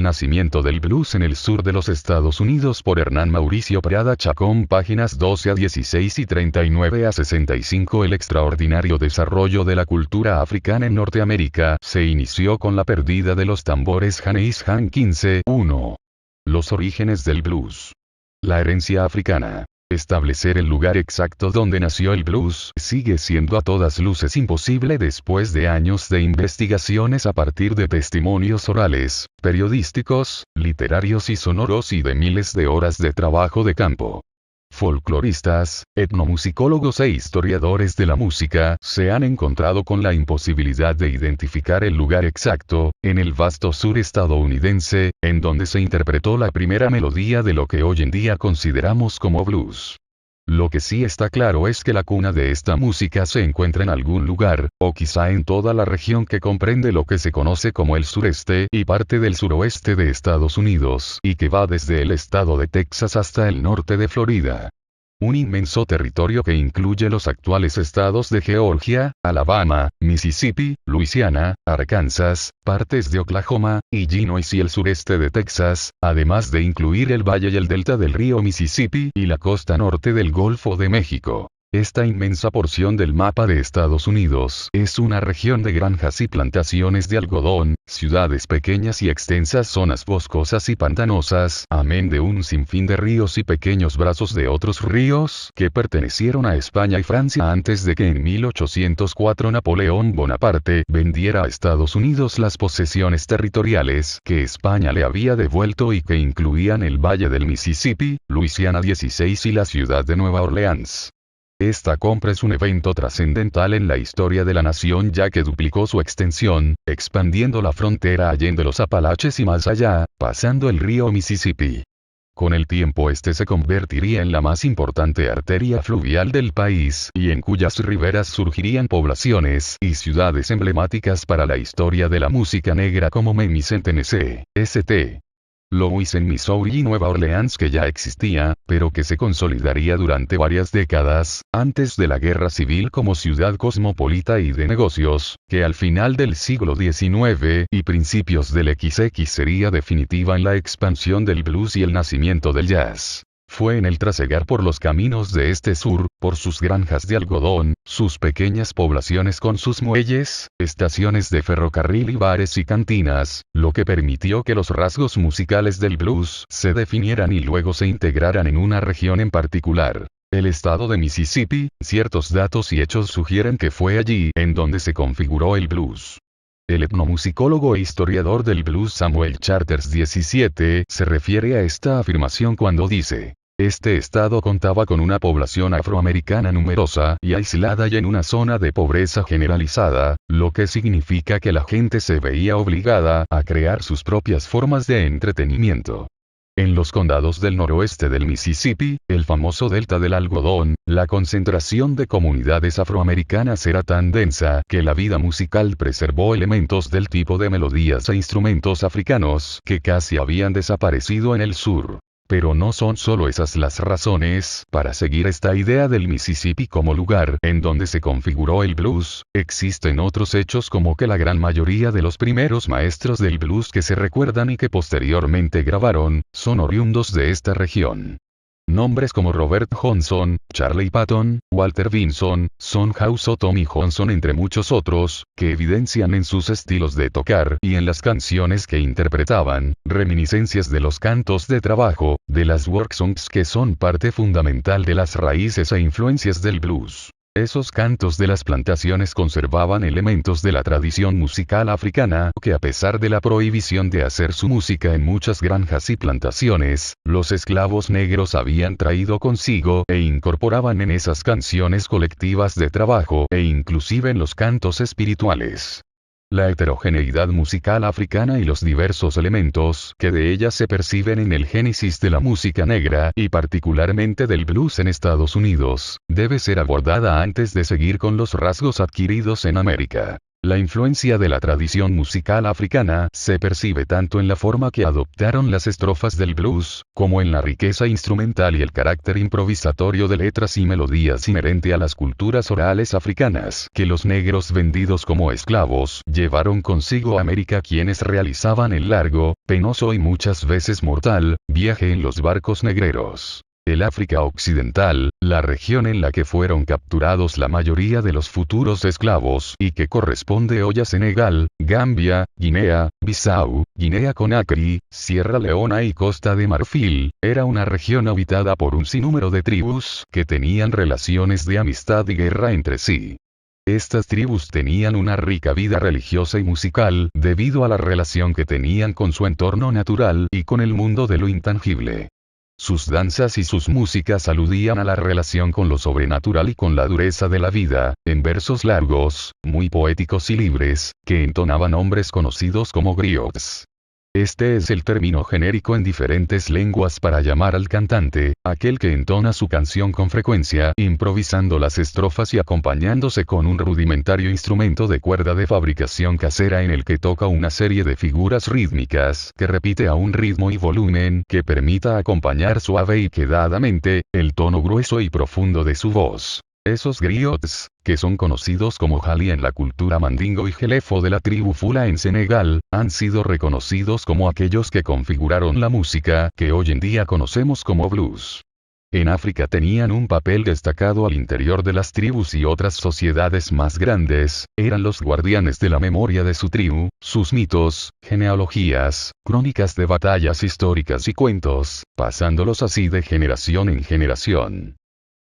nacimiento del blues en el sur de los Estados Unidos por Hernán Mauricio Prada Chacón, páginas 12 a 16 y 39 a 65. El extraordinario desarrollo de la cultura africana en Norteamérica se inició con la pérdida de los tambores Janeis Jan 15-1. Los orígenes del blues. La herencia africana. Establecer el lugar exacto donde nació el blues sigue siendo a todas luces imposible después de años de investigaciones a partir de testimonios orales, periodísticos, literarios y sonoros y de miles de horas de trabajo de campo. Folcloristas, etnomusicólogos e historiadores de la música se han encontrado con la imposibilidad de identificar el lugar exacto, en el vasto sur estadounidense, en donde se interpretó la primera melodía de lo que hoy en día consideramos como blues. Lo que sí está claro es que la cuna de esta música se encuentra en algún lugar, o quizá en toda la región que comprende lo que se conoce como el sureste y parte del suroeste de Estados Unidos, y que va desde el estado de Texas hasta el norte de Florida. Un inmenso territorio que incluye los actuales estados de Georgia, Alabama, Mississippi, Luisiana, Arkansas, partes de Oklahoma, Illinois y el sureste de Texas, además de incluir el valle y el delta del río Mississippi y la costa norte del Golfo de México. Esta inmensa porción del mapa de Estados Unidos es una región de granjas y plantaciones de algodón, ciudades pequeñas y extensas zonas boscosas y pantanosas, amén de un sinfín de ríos y pequeños brazos de otros ríos que pertenecieron a España y Francia antes de que en 1804 Napoleón Bonaparte vendiera a Estados Unidos las posesiones territoriales que España le había devuelto y que incluían el valle del Mississippi, Luisiana 16 y la ciudad de Nueva Orleans. Esta compra es un evento trascendental en la historia de la nación ya que duplicó su extensión, expandiendo la frontera allende los Apalaches y más allá, pasando el río Mississippi. Con el tiempo este se convertiría en la más importante arteria fluvial del país y en cuyas riberas surgirían poblaciones y ciudades emblemáticas para la historia de la música negra como Memphis en Tennessee, St. Louis en Missouri y Nueva Orleans que ya existía, pero que se consolidaría durante varias décadas, antes de la guerra civil como ciudad cosmopolita y de negocios, que al final del siglo XIX y principios del XX sería definitiva en la expansión del blues y el nacimiento del jazz. Fue en el trasegar por los caminos de este sur, por sus granjas de algodón, sus pequeñas poblaciones con sus muelles, estaciones de ferrocarril y bares y cantinas, lo que permitió que los rasgos musicales del blues se definieran y luego se integraran en una región en particular. El estado de Mississippi, ciertos datos y hechos sugieren que fue allí en donde se configuró el blues. El etnomusicólogo e historiador del blues Samuel Charters 17 se refiere a esta afirmación cuando dice: este estado contaba con una población afroamericana numerosa y aislada y en una zona de pobreza generalizada, lo que significa que la gente se veía obligada a crear sus propias formas de entretenimiento. En los condados del noroeste del Mississippi, el famoso delta del algodón, la concentración de comunidades afroamericanas era tan densa que la vida musical preservó elementos del tipo de melodías e instrumentos africanos que casi habían desaparecido en el sur. Pero no son solo esas las razones para seguir esta idea del Mississippi como lugar en donde se configuró el blues. Existen otros hechos como que la gran mayoría de los primeros maestros del blues que se recuerdan y que posteriormente grabaron, son oriundos de esta región. Nombres como Robert Johnson, Charlie Patton, Walter Vinson, Son House o Tommy Johnson entre muchos otros, que evidencian en sus estilos de tocar y en las canciones que interpretaban, reminiscencias de los cantos de trabajo, de las work songs que son parte fundamental de las raíces e influencias del blues. Esos cantos de las plantaciones conservaban elementos de la tradición musical africana que a pesar de la prohibición de hacer su música en muchas granjas y plantaciones, los esclavos negros habían traído consigo e incorporaban en esas canciones colectivas de trabajo e inclusive en los cantos espirituales. La heterogeneidad musical africana y los diversos elementos que de ella se perciben en el génesis de la música negra y particularmente del blues en Estados Unidos, debe ser abordada antes de seguir con los rasgos adquiridos en América. La influencia de la tradición musical africana se percibe tanto en la forma que adoptaron las estrofas del blues, como en la riqueza instrumental y el carácter improvisatorio de letras y melodías inherente a las culturas orales africanas que los negros vendidos como esclavos llevaron consigo a América, quienes realizaban el largo, penoso y muchas veces mortal viaje en los barcos negreros. El África Occidental, la región en la que fueron capturados la mayoría de los futuros esclavos y que corresponde hoy a Senegal, Gambia, Guinea, Bissau, Guinea Conakry, Sierra Leona y Costa de Marfil, era una región habitada por un sinnúmero de tribus que tenían relaciones de amistad y guerra entre sí. Estas tribus tenían una rica vida religiosa y musical debido a la relación que tenían con su entorno natural y con el mundo de lo intangible. Sus danzas y sus músicas aludían a la relación con lo sobrenatural y con la dureza de la vida, en versos largos, muy poéticos y libres, que entonaban hombres conocidos como griots. Este es el término genérico en diferentes lenguas para llamar al cantante, aquel que entona su canción con frecuencia, improvisando las estrofas y acompañándose con un rudimentario instrumento de cuerda de fabricación casera en el que toca una serie de figuras rítmicas que repite a un ritmo y volumen que permita acompañar suave y quedadamente el tono grueso y profundo de su voz. Esos griots, que son conocidos como Jali en la cultura mandingo y Jelefo de la tribu Fula en Senegal, han sido reconocidos como aquellos que configuraron la música que hoy en día conocemos como blues. En África tenían un papel destacado al interior de las tribus y otras sociedades más grandes, eran los guardianes de la memoria de su tribu, sus mitos, genealogías, crónicas de batallas históricas y cuentos, pasándolos así de generación en generación.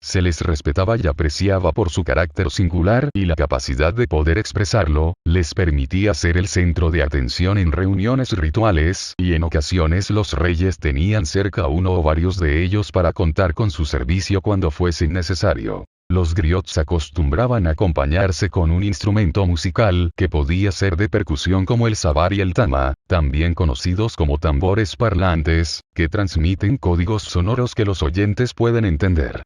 Se les respetaba y apreciaba por su carácter singular y la capacidad de poder expresarlo, les permitía ser el centro de atención en reuniones rituales, y en ocasiones los reyes tenían cerca uno o varios de ellos para contar con su servicio cuando fuese necesario. Los griots acostumbraban a acompañarse con un instrumento musical que podía ser de percusión como el sabar y el tama, también conocidos como tambores parlantes, que transmiten códigos sonoros que los oyentes pueden entender.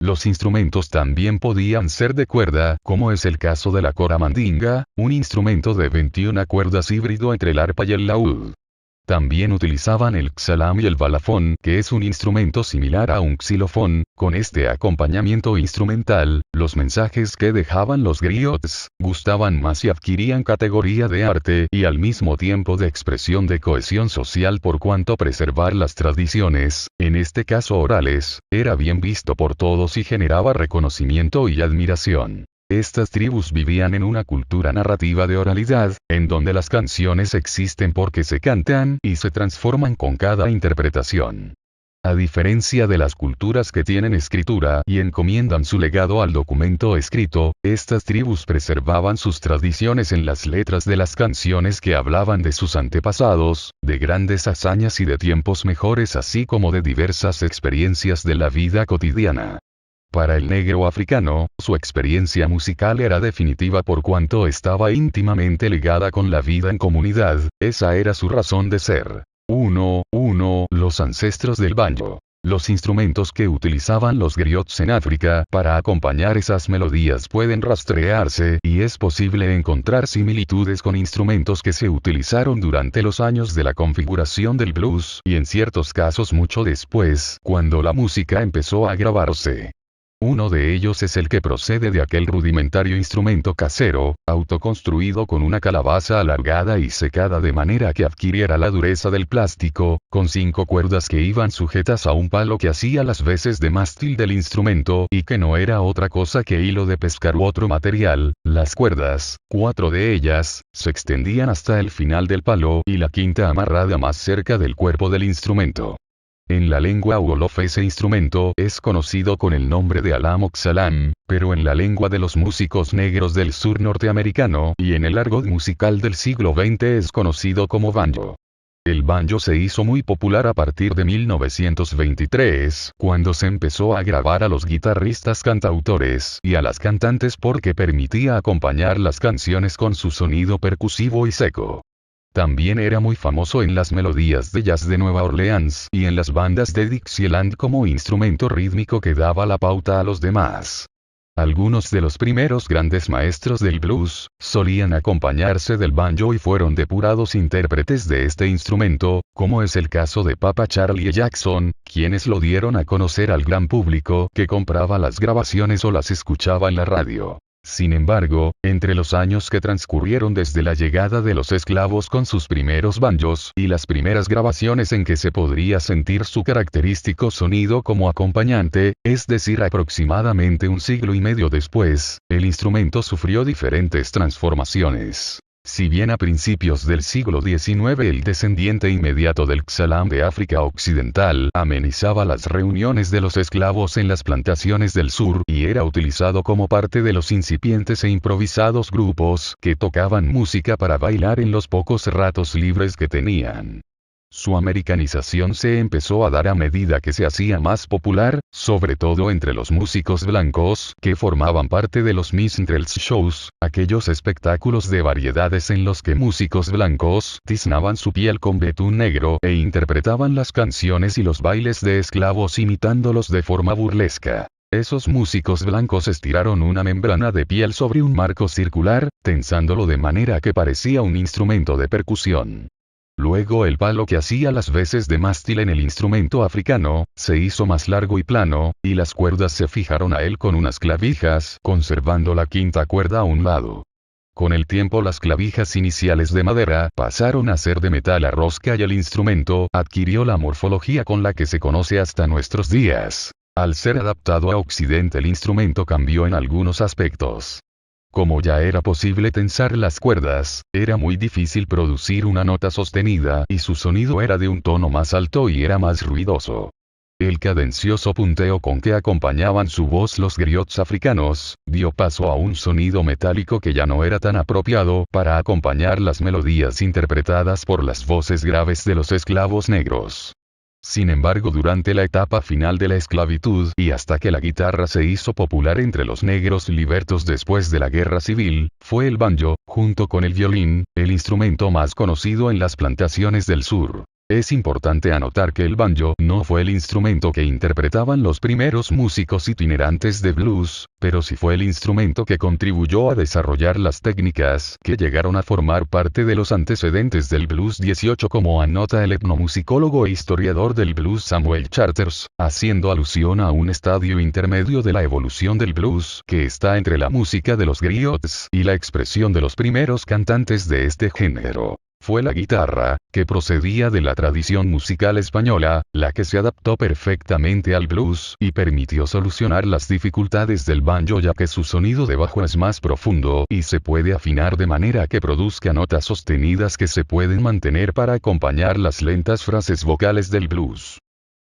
Los instrumentos también podían ser de cuerda, como es el caso de la cora mandinga, un instrumento de 21 cuerdas híbrido entre el arpa y el laúd. También utilizaban el xalam y el balafón, que es un instrumento similar a un xilofón. Con este acompañamiento instrumental, los mensajes que dejaban los griots gustaban más y adquirían categoría de arte y al mismo tiempo de expresión de cohesión social, por cuanto preservar las tradiciones, en este caso orales, era bien visto por todos y generaba reconocimiento y admiración. Estas tribus vivían en una cultura narrativa de oralidad, en donde las canciones existen porque se cantan y se transforman con cada interpretación. A diferencia de las culturas que tienen escritura y encomiendan su legado al documento escrito, estas tribus preservaban sus tradiciones en las letras de las canciones que hablaban de sus antepasados, de grandes hazañas y de tiempos mejores, así como de diversas experiencias de la vida cotidiana. Para el negro africano, su experiencia musical era definitiva por cuanto estaba íntimamente ligada con la vida en comunidad, esa era su razón de ser. 1. Los ancestros del banjo. Los instrumentos que utilizaban los griots en África para acompañar esas melodías pueden rastrearse y es posible encontrar similitudes con instrumentos que se utilizaron durante los años de la configuración del blues y en ciertos casos mucho después, cuando la música empezó a grabarse. Uno de ellos es el que procede de aquel rudimentario instrumento casero, autoconstruido con una calabaza alargada y secada de manera que adquiriera la dureza del plástico, con 5 cuerdas que iban sujetas a un palo que hacía las veces de mástil del instrumento y que no era otra cosa que hilo de pescar u otro material. Las cuerdas, 4 de ellas, se extendían hasta el final del palo y la quinta amarrada más cerca del cuerpo del instrumento. En la lengua wolof ese instrumento es conocido con el nombre de alam o xalam, pero en la lengua de los músicos negros del sur norteamericano y en el argot musical del siglo XX es conocido como banjo. El banjo se hizo muy popular a partir de 1923, cuando se empezó a grabar a los guitarristas cantautores y a las cantantes porque permitía acompañar las canciones con su sonido percusivo y seco. También era muy famoso en las melodías de jazz de Nueva Orleans y en las bandas de Dixieland como instrumento rítmico que daba la pauta a los demás. Algunos de los primeros grandes maestros del blues, solían acompañarse del banjo y fueron depurados intérpretes de este instrumento, como es el caso de Papa Charlie Jackson, quienes lo dieron a conocer al gran público que compraba las grabaciones o las escuchaba en la radio. Sin embargo, entre los años que transcurrieron desde la llegada de los esclavos con sus primeros banjos y las primeras grabaciones en que se podría sentir su característico sonido como acompañante, es decir aproximadamente un siglo y medio después, el instrumento sufrió diferentes transformaciones. Si bien a principios del siglo XIX el descendiente inmediato del Xalam de África Occidental amenizaba las reuniones de los esclavos en las plantaciones del sur y era utilizado como parte de los incipientes e improvisados grupos que tocaban música para bailar en los pocos ratos libres que tenían. Su americanización se empezó a dar a medida que se hacía más popular, sobre todo entre los músicos blancos que formaban parte de los minstrels shows, aquellos espectáculos de variedades en los que músicos blancos tiznaban su piel con betún negro e interpretaban las canciones y los bailes de esclavos imitándolos de forma burlesca. Esos músicos blancos estiraron una membrana de piel sobre un marco circular, tensándolo de manera que parecía un instrumento de percusión. Luego el palo que hacía las veces de mástil en el instrumento africano, se hizo más largo y plano, y las cuerdas se fijaron a él con unas clavijas, conservando la quinta cuerda a un lado. Con el tiempo las clavijas iniciales de madera pasaron a ser de metal a rosca y el instrumento adquirió la morfología con la que se conoce hasta nuestros días. Al ser adaptado a Occidente el instrumento cambió en algunos aspectos. Como ya era posible tensar las cuerdas, era muy difícil producir una nota sostenida y su sonido era de un tono más alto y era más ruidoso. El cadencioso punteo con que acompañaban su voz los griots africanos, dio paso a un sonido metálico que ya no era tan apropiado para acompañar las melodías interpretadas por las voces graves de los esclavos negros. Sin embargo, durante la etapa final de la esclavitud y hasta que la guitarra se hizo popular entre los negros libertos después de la guerra civil, fue el banjo, junto con el violín, el instrumento más conocido en las plantaciones del sur. Es importante anotar que el banjo no fue el instrumento que interpretaban los primeros músicos itinerantes de blues, pero sí fue el instrumento que contribuyó a desarrollar las técnicas que llegaron a formar parte de los antecedentes del blues 18, como anota el etnomusicólogo e historiador del blues Samuel Charters, haciendo alusión a un estadio intermedio de la evolución del blues que está entre la música de los griots y la expresión de los primeros cantantes de este género. Fue la guitarra, que procedía de la tradición musical española, la que se adaptó perfectamente al blues y permitió solucionar las dificultades del banjo, ya que su sonido de bajo es más profundo y se puede afinar de manera que produzca notas sostenidas que se pueden mantener para acompañar las lentas frases vocales del blues.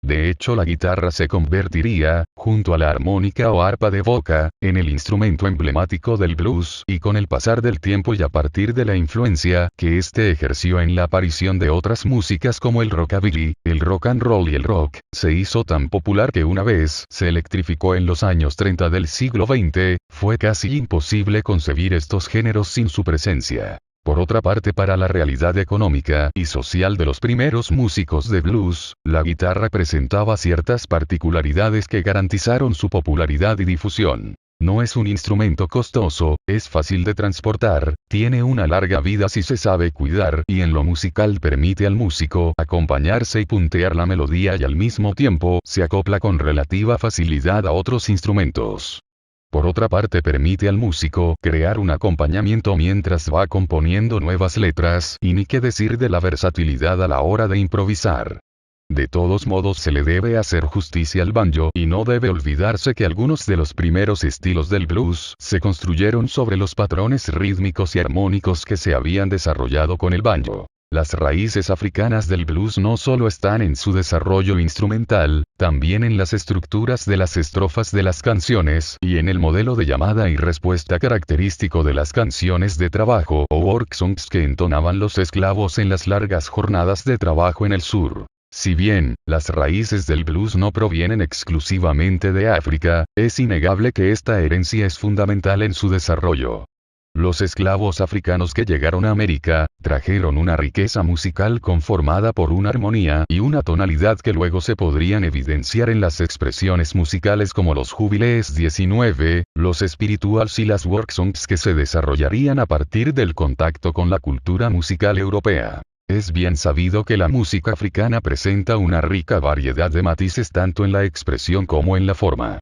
De hecho, la guitarra se convertiría, junto a la armónica o arpa de boca, en el instrumento emblemático del blues, y con el pasar del tiempo y a partir de la influencia que este ejerció en la aparición de otras músicas como el rockabilly, el rock and roll y el rock, se hizo tan popular que una vez se electrificó en los años 30 del siglo XX, fue casi imposible concebir estos géneros sin su presencia. Por otra parte, para la realidad económica y social de los primeros músicos de blues, la guitarra presentaba ciertas particularidades que garantizaron su popularidad y difusión. No es un instrumento costoso, es fácil de transportar, tiene una larga vida si se sabe cuidar y en lo musical permite al músico acompañarse y puntear la melodía y al mismo tiempo se acopla con relativa facilidad a otros instrumentos. Por otra parte, permite al músico crear un acompañamiento mientras va componiendo nuevas letras, y ni qué decir de la versatilidad a la hora de improvisar. De todos modos, se le debe hacer justicia al banjo y no debe olvidarse que algunos de los primeros estilos del blues se construyeron sobre los patrones rítmicos y armónicos que se habían desarrollado con el banjo. Las raíces africanas del blues no solo están en su desarrollo instrumental, también en las estructuras de las estrofas de las canciones y en el modelo de llamada y respuesta característico de las canciones de trabajo o work songs que entonaban los esclavos en las largas jornadas de trabajo en el sur. Si bien las raíces del blues no provienen exclusivamente de África, es innegable que esta herencia es fundamental en su desarrollo. Los esclavos africanos que llegaron a América, trajeron una riqueza musical conformada por una armonía y una tonalidad que luego se podrían evidenciar en las expresiones musicales como los jubilees 19, los spirituals y las work songs que se desarrollarían a partir del contacto con la cultura musical europea. Es bien sabido que la música africana presenta una rica variedad de matices tanto en la expresión como en la forma.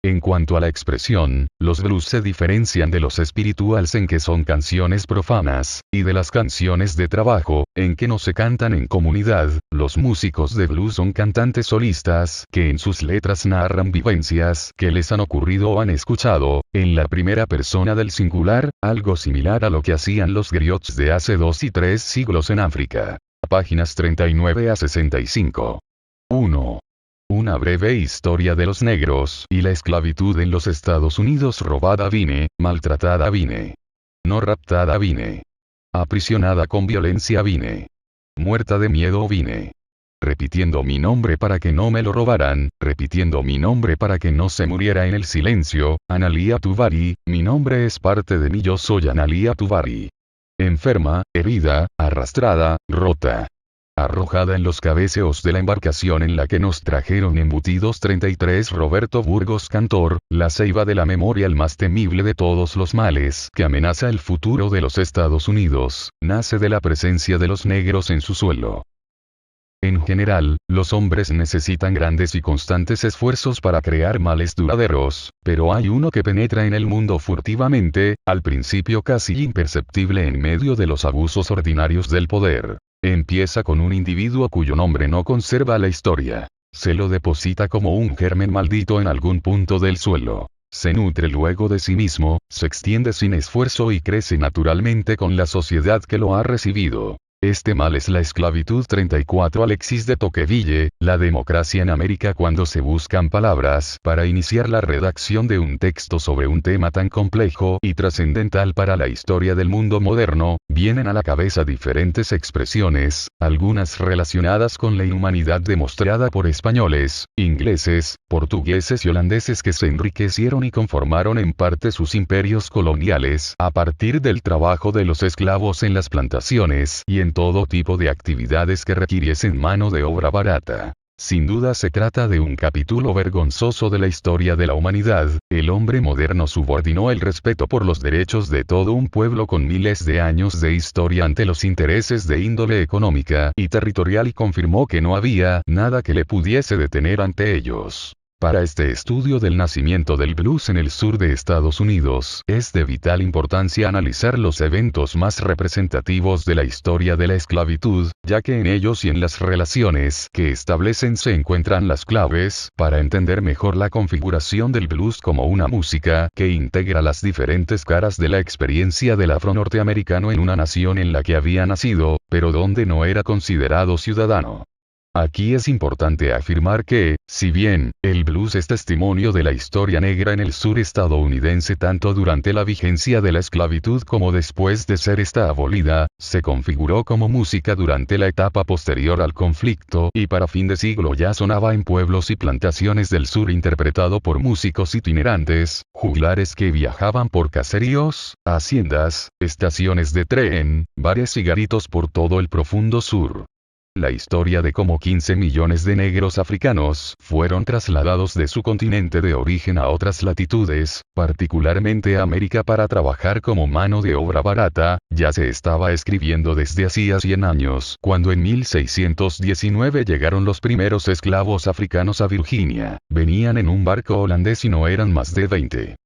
En cuanto a la expresión, los blues se diferencian de los spirituals en que son canciones profanas, y de las canciones de trabajo, en que no se cantan en comunidad. Los músicos de blues son cantantes solistas, que en sus letras narran vivencias que les han ocurrido o han escuchado, en la primera persona del singular, algo similar a lo que hacían los griots de hace 2 y 3 siglos en África. Páginas 39 a 65. 1. Una breve historia de los negros y la esclavitud en los Estados Unidos. Robada vine, maltratada vine. No raptada vine. Aprisionada con violencia vine. Muerta de miedo vine. Repitiendo mi nombre para que no me lo robaran, repitiendo mi nombre para que no se muriera en el silencio, Analia Tuvari, mi nombre es parte de mí, yo soy Analia Tuvari. Enferma, herida, arrastrada, rota. Arrojada en los cabeceos de la embarcación en la que nos trajeron embutidos 33. Roberto Burgos Cantor, la ceiba de la memoria, el más temible de todos los males que amenaza el futuro de los Estados Unidos, nace de la presencia de los negros en su suelo. En general, los hombres necesitan grandes y constantes esfuerzos para crear males duraderos, pero hay uno que penetra en el mundo furtivamente, al principio casi imperceptible en medio de los abusos ordinarios del poder. Empieza con un individuo cuyo nombre no conserva la historia. Se lo deposita como un germen maldito en algún punto del suelo. Se nutre luego de sí mismo, se extiende sin esfuerzo y crece naturalmente con la sociedad que lo ha recibido. Este mal es la esclavitud. 34. Alexis de Tocqueville, La democracia en América. Cuando se buscan palabras para iniciar la redacción de un texto sobre un tema tan complejo y trascendental para la historia del mundo moderno, vienen a la cabeza diferentes expresiones, algunas relacionadas con la inhumanidad demostrada por españoles, ingleses, portugueses y holandeses que se enriquecieron y conformaron en parte sus imperios coloniales a partir del trabajo de los esclavos en las plantaciones y en todo tipo de actividades que requiriesen mano de obra barata. Sin duda se trata de un capítulo vergonzoso de la historia de la humanidad. El hombre moderno subordinó el respeto por los derechos de todo un pueblo con miles de años de historia ante los intereses de índole económica y territorial y confirmó que no había nada que le pudiese detener ante ellos. Para este estudio del nacimiento del blues en el sur de Estados Unidos, es de vital importancia analizar los eventos más representativos de la historia de la esclavitud, ya que en ellos y en las relaciones que establecen se encuentran las claves para entender mejor la configuración del blues como una música que integra las diferentes caras de la experiencia del afro-norteamericano en una nación en la que había nacido, pero donde no era considerado ciudadano. Aquí es importante afirmar que, si bien, el blues es testimonio de la historia negra en el sur estadounidense tanto durante la vigencia de la esclavitud como después de ser esta abolida, se configuró como música durante la etapa posterior al conflicto y para fin de siglo ya sonaba en pueblos y plantaciones del sur interpretado por músicos itinerantes, juglares que viajaban por caseríos, haciendas, estaciones de tren, bares y garitos por todo el profundo sur. La historia de cómo 15 millones de negros africanos fueron trasladados de su continente de origen a otras latitudes, particularmente a América para trabajar como mano de obra barata, ya se estaba escribiendo desde hacía 100 años, cuando en 1619 llegaron los primeros esclavos africanos a Virginia. Venían en un barco holandés y no eran más de 20.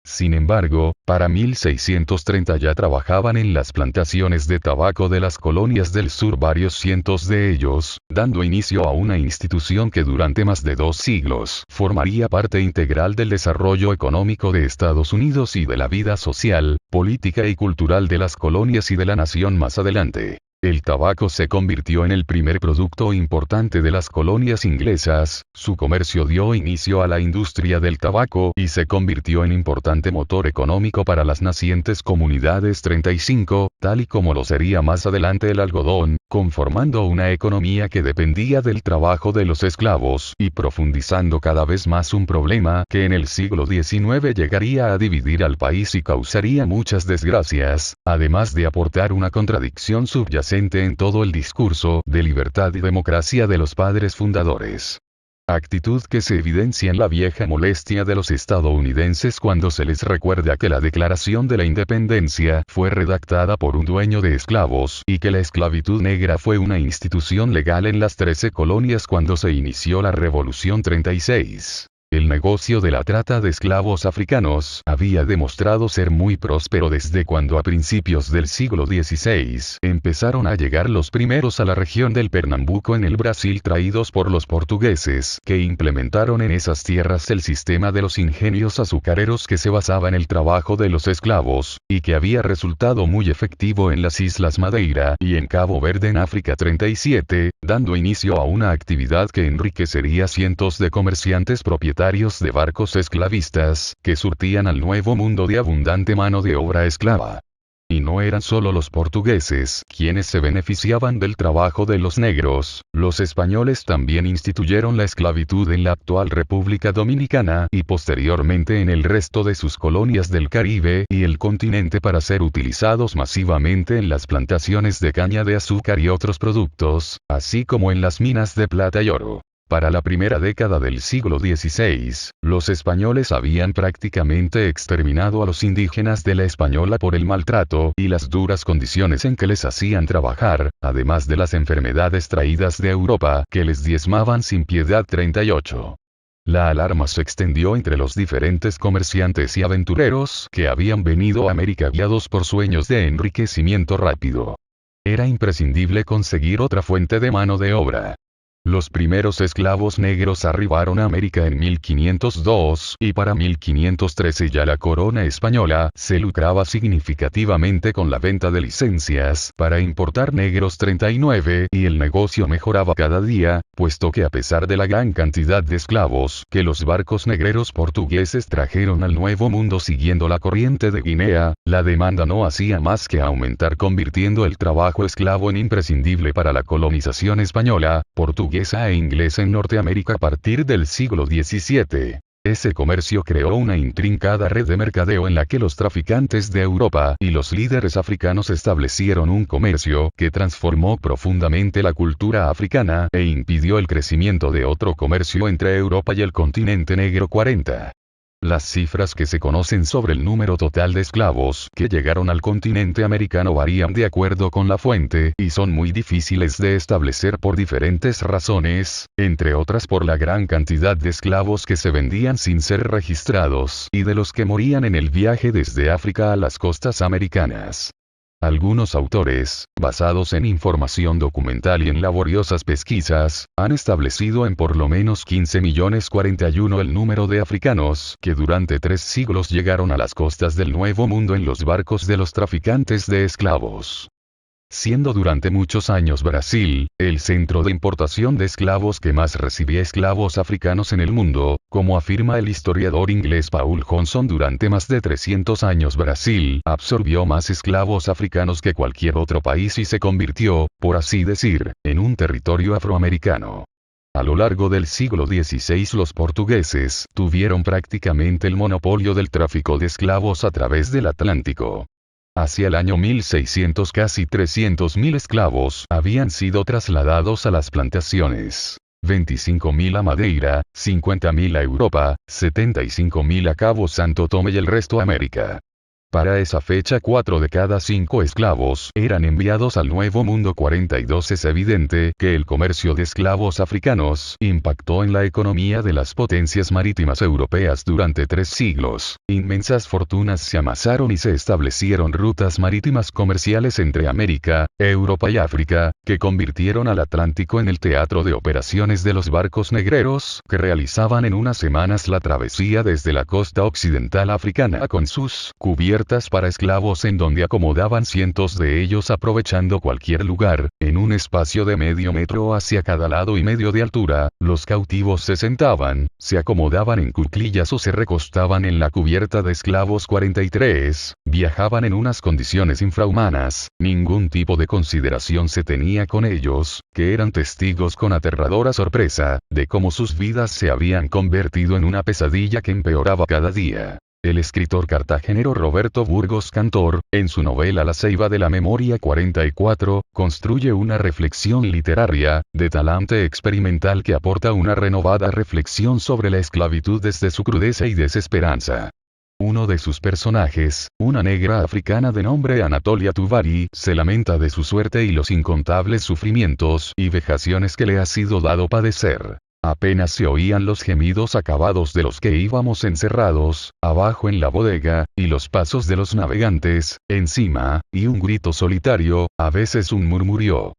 Sin embargo, para 1630 ya trabajaban en las plantaciones de tabaco de las colonias del sur varios cientos de ellos, dando inicio a una institución que durante más de 2 siglos formaría parte integral del desarrollo económico de Estados Unidos y de la vida social, política y cultural de las colonias y de la nación más adelante. El tabaco se convirtió en el primer producto importante de las colonias inglesas, su comercio dio inicio a la industria del tabaco y se convirtió en importante motor económico para las nacientes comunidades 35, tal y como lo sería más adelante el algodón, conformando una economía que dependía del trabajo de los esclavos y profundizando cada vez más un problema que en el siglo XIX llegaría a dividir al país y causaría muchas desgracias, además de aportar una contradicción subyacente en todo el discurso de libertad y democracia de los padres fundadores. Actitud que se evidencia en la vieja molestia de los estadounidenses cuando se les recuerda que la Declaración de la Independencia fue redactada por un dueño de esclavos y que la esclavitud negra fue una institución legal en las 13 colonias cuando se inició la Revolución 36. El negocio de la trata de esclavos africanos había demostrado ser muy próspero desde cuando a principios del siglo XVI empezaron a llegar los primeros a la región del Pernambuco en el Brasil traídos por los portugueses que implementaron en esas tierras el sistema de los ingenios azucareros que se basaba en el trabajo de los esclavos, y que había resultado muy efectivo en las Islas Madeira y en Cabo Verde en África 37, dando inicio a una actividad que enriquecería cientos de comerciantes propietarios de barcos esclavistas, que surtían al Nuevo Mundo de abundante mano de obra esclava. Y no eran solo los portugueses quienes se beneficiaban del trabajo de los negros, los españoles también instituyeron la esclavitud en la actual República Dominicana y posteriormente en el resto de sus colonias del Caribe y el continente para ser utilizados masivamente en las plantaciones de caña de azúcar y otros productos, así como en las minas de plata y oro. Para la primera década del siglo XVI, los españoles habían prácticamente exterminado a los indígenas de la Española por el maltrato y las duras condiciones en que les hacían trabajar, además de las enfermedades traídas de Europa que les diezmaban sin piedad. 38. La alarma se extendió entre los diferentes comerciantes y aventureros que habían venido a América guiados por sueños de enriquecimiento rápido. Era imprescindible conseguir otra fuente de mano de obra. Los primeros esclavos negros arribaron a América en 1502 y para 1513 ya la corona española se lucraba significativamente con la venta de licencias para importar negros. 39 y el negocio mejoraba cada día, puesto que a pesar de la gran cantidad de esclavos que los barcos negreros portugueses trajeron al Nuevo Mundo siguiendo la corriente de Guinea, la demanda no hacía más que aumentar convirtiendo el trabajo esclavo en imprescindible para la colonización española, portuguesa e inglesa en Norteamérica a partir del siglo XVII. Ese comercio creó una intrincada red de mercadeo en la que los traficantes de Europa y los líderes africanos establecieron un comercio que transformó profundamente la cultura africana e impidió el crecimiento de otro comercio entre Europa y el continente negro. 40. Las cifras que se conocen sobre el número total de esclavos que llegaron al continente americano varían de acuerdo con la fuente y son muy difíciles de establecer por diferentes razones, entre otras por la gran cantidad de esclavos que se vendían sin ser registrados y de los que morían en el viaje desde África a las costas americanas. Algunos autores, basados en información documental y en laboriosas pesquisas, han establecido en por lo menos 15.041.000 el número de africanos que durante 3 siglos llegaron a las costas del Nuevo Mundo en los barcos de los traficantes de esclavos. Siendo durante muchos años Brasil, el centro de importación de esclavos que más recibía esclavos africanos en el mundo, como afirma el historiador inglés Paul Johnson, durante más de 300 años Brasil absorbió más esclavos africanos que cualquier otro país y se convirtió, por así decir, en un territorio afroamericano. A lo largo del siglo XVI los portugueses tuvieron prácticamente el monopolio del tráfico de esclavos a través del Atlántico. Hacia el año 1600 casi 300.000 esclavos habían sido trasladados a las plantaciones. 25.000 a Madeira, 50.000 a Europa, 75.000 a Cabo Santo Tomé y el resto a América. Para esa fecha 4 de cada 5 esclavos eran enviados al Nuevo Mundo. 42. Es evidente que el comercio de esclavos africanos impactó en la economía de las potencias marítimas europeas durante 3 siglos. Inmensas fortunas se amasaron y se establecieron rutas marítimas comerciales entre América, Europa y África, que convirtieron al Atlántico en el teatro de operaciones de los barcos negreros que realizaban en unas semanas la travesía desde la costa occidental africana con sus cubiertas abiertas para esclavos en donde acomodaban cientos de ellos aprovechando cualquier lugar, en un espacio de medio metro hacia cada lado y medio de altura. Los cautivos se sentaban, se acomodaban en cuclillas o se recostaban en la cubierta de esclavos 43, viajaban en unas condiciones infrahumanas, ningún tipo de consideración se tenía con ellos, que eran testigos con aterradora sorpresa, de cómo sus vidas se habían convertido en una pesadilla que empeoraba cada día. El escritor cartagenero Roberto Burgos Cantor, en su novela La Ceiba de la Memoria 44, construye una reflexión literaria, de talante experimental que aporta una renovada reflexión sobre la esclavitud desde su crudeza y desesperanza. Uno de sus personajes, una negra africana de nombre Anatolia Tubari, se lamenta de su suerte y los incontables sufrimientos y vejaciones que le ha sido dado padecer. Apenas se oían los gemidos acabados de los que íbamos encerrados, abajo en la bodega, y los pasos de los navegantes, encima, y un grito solitario, a veces un murmurio.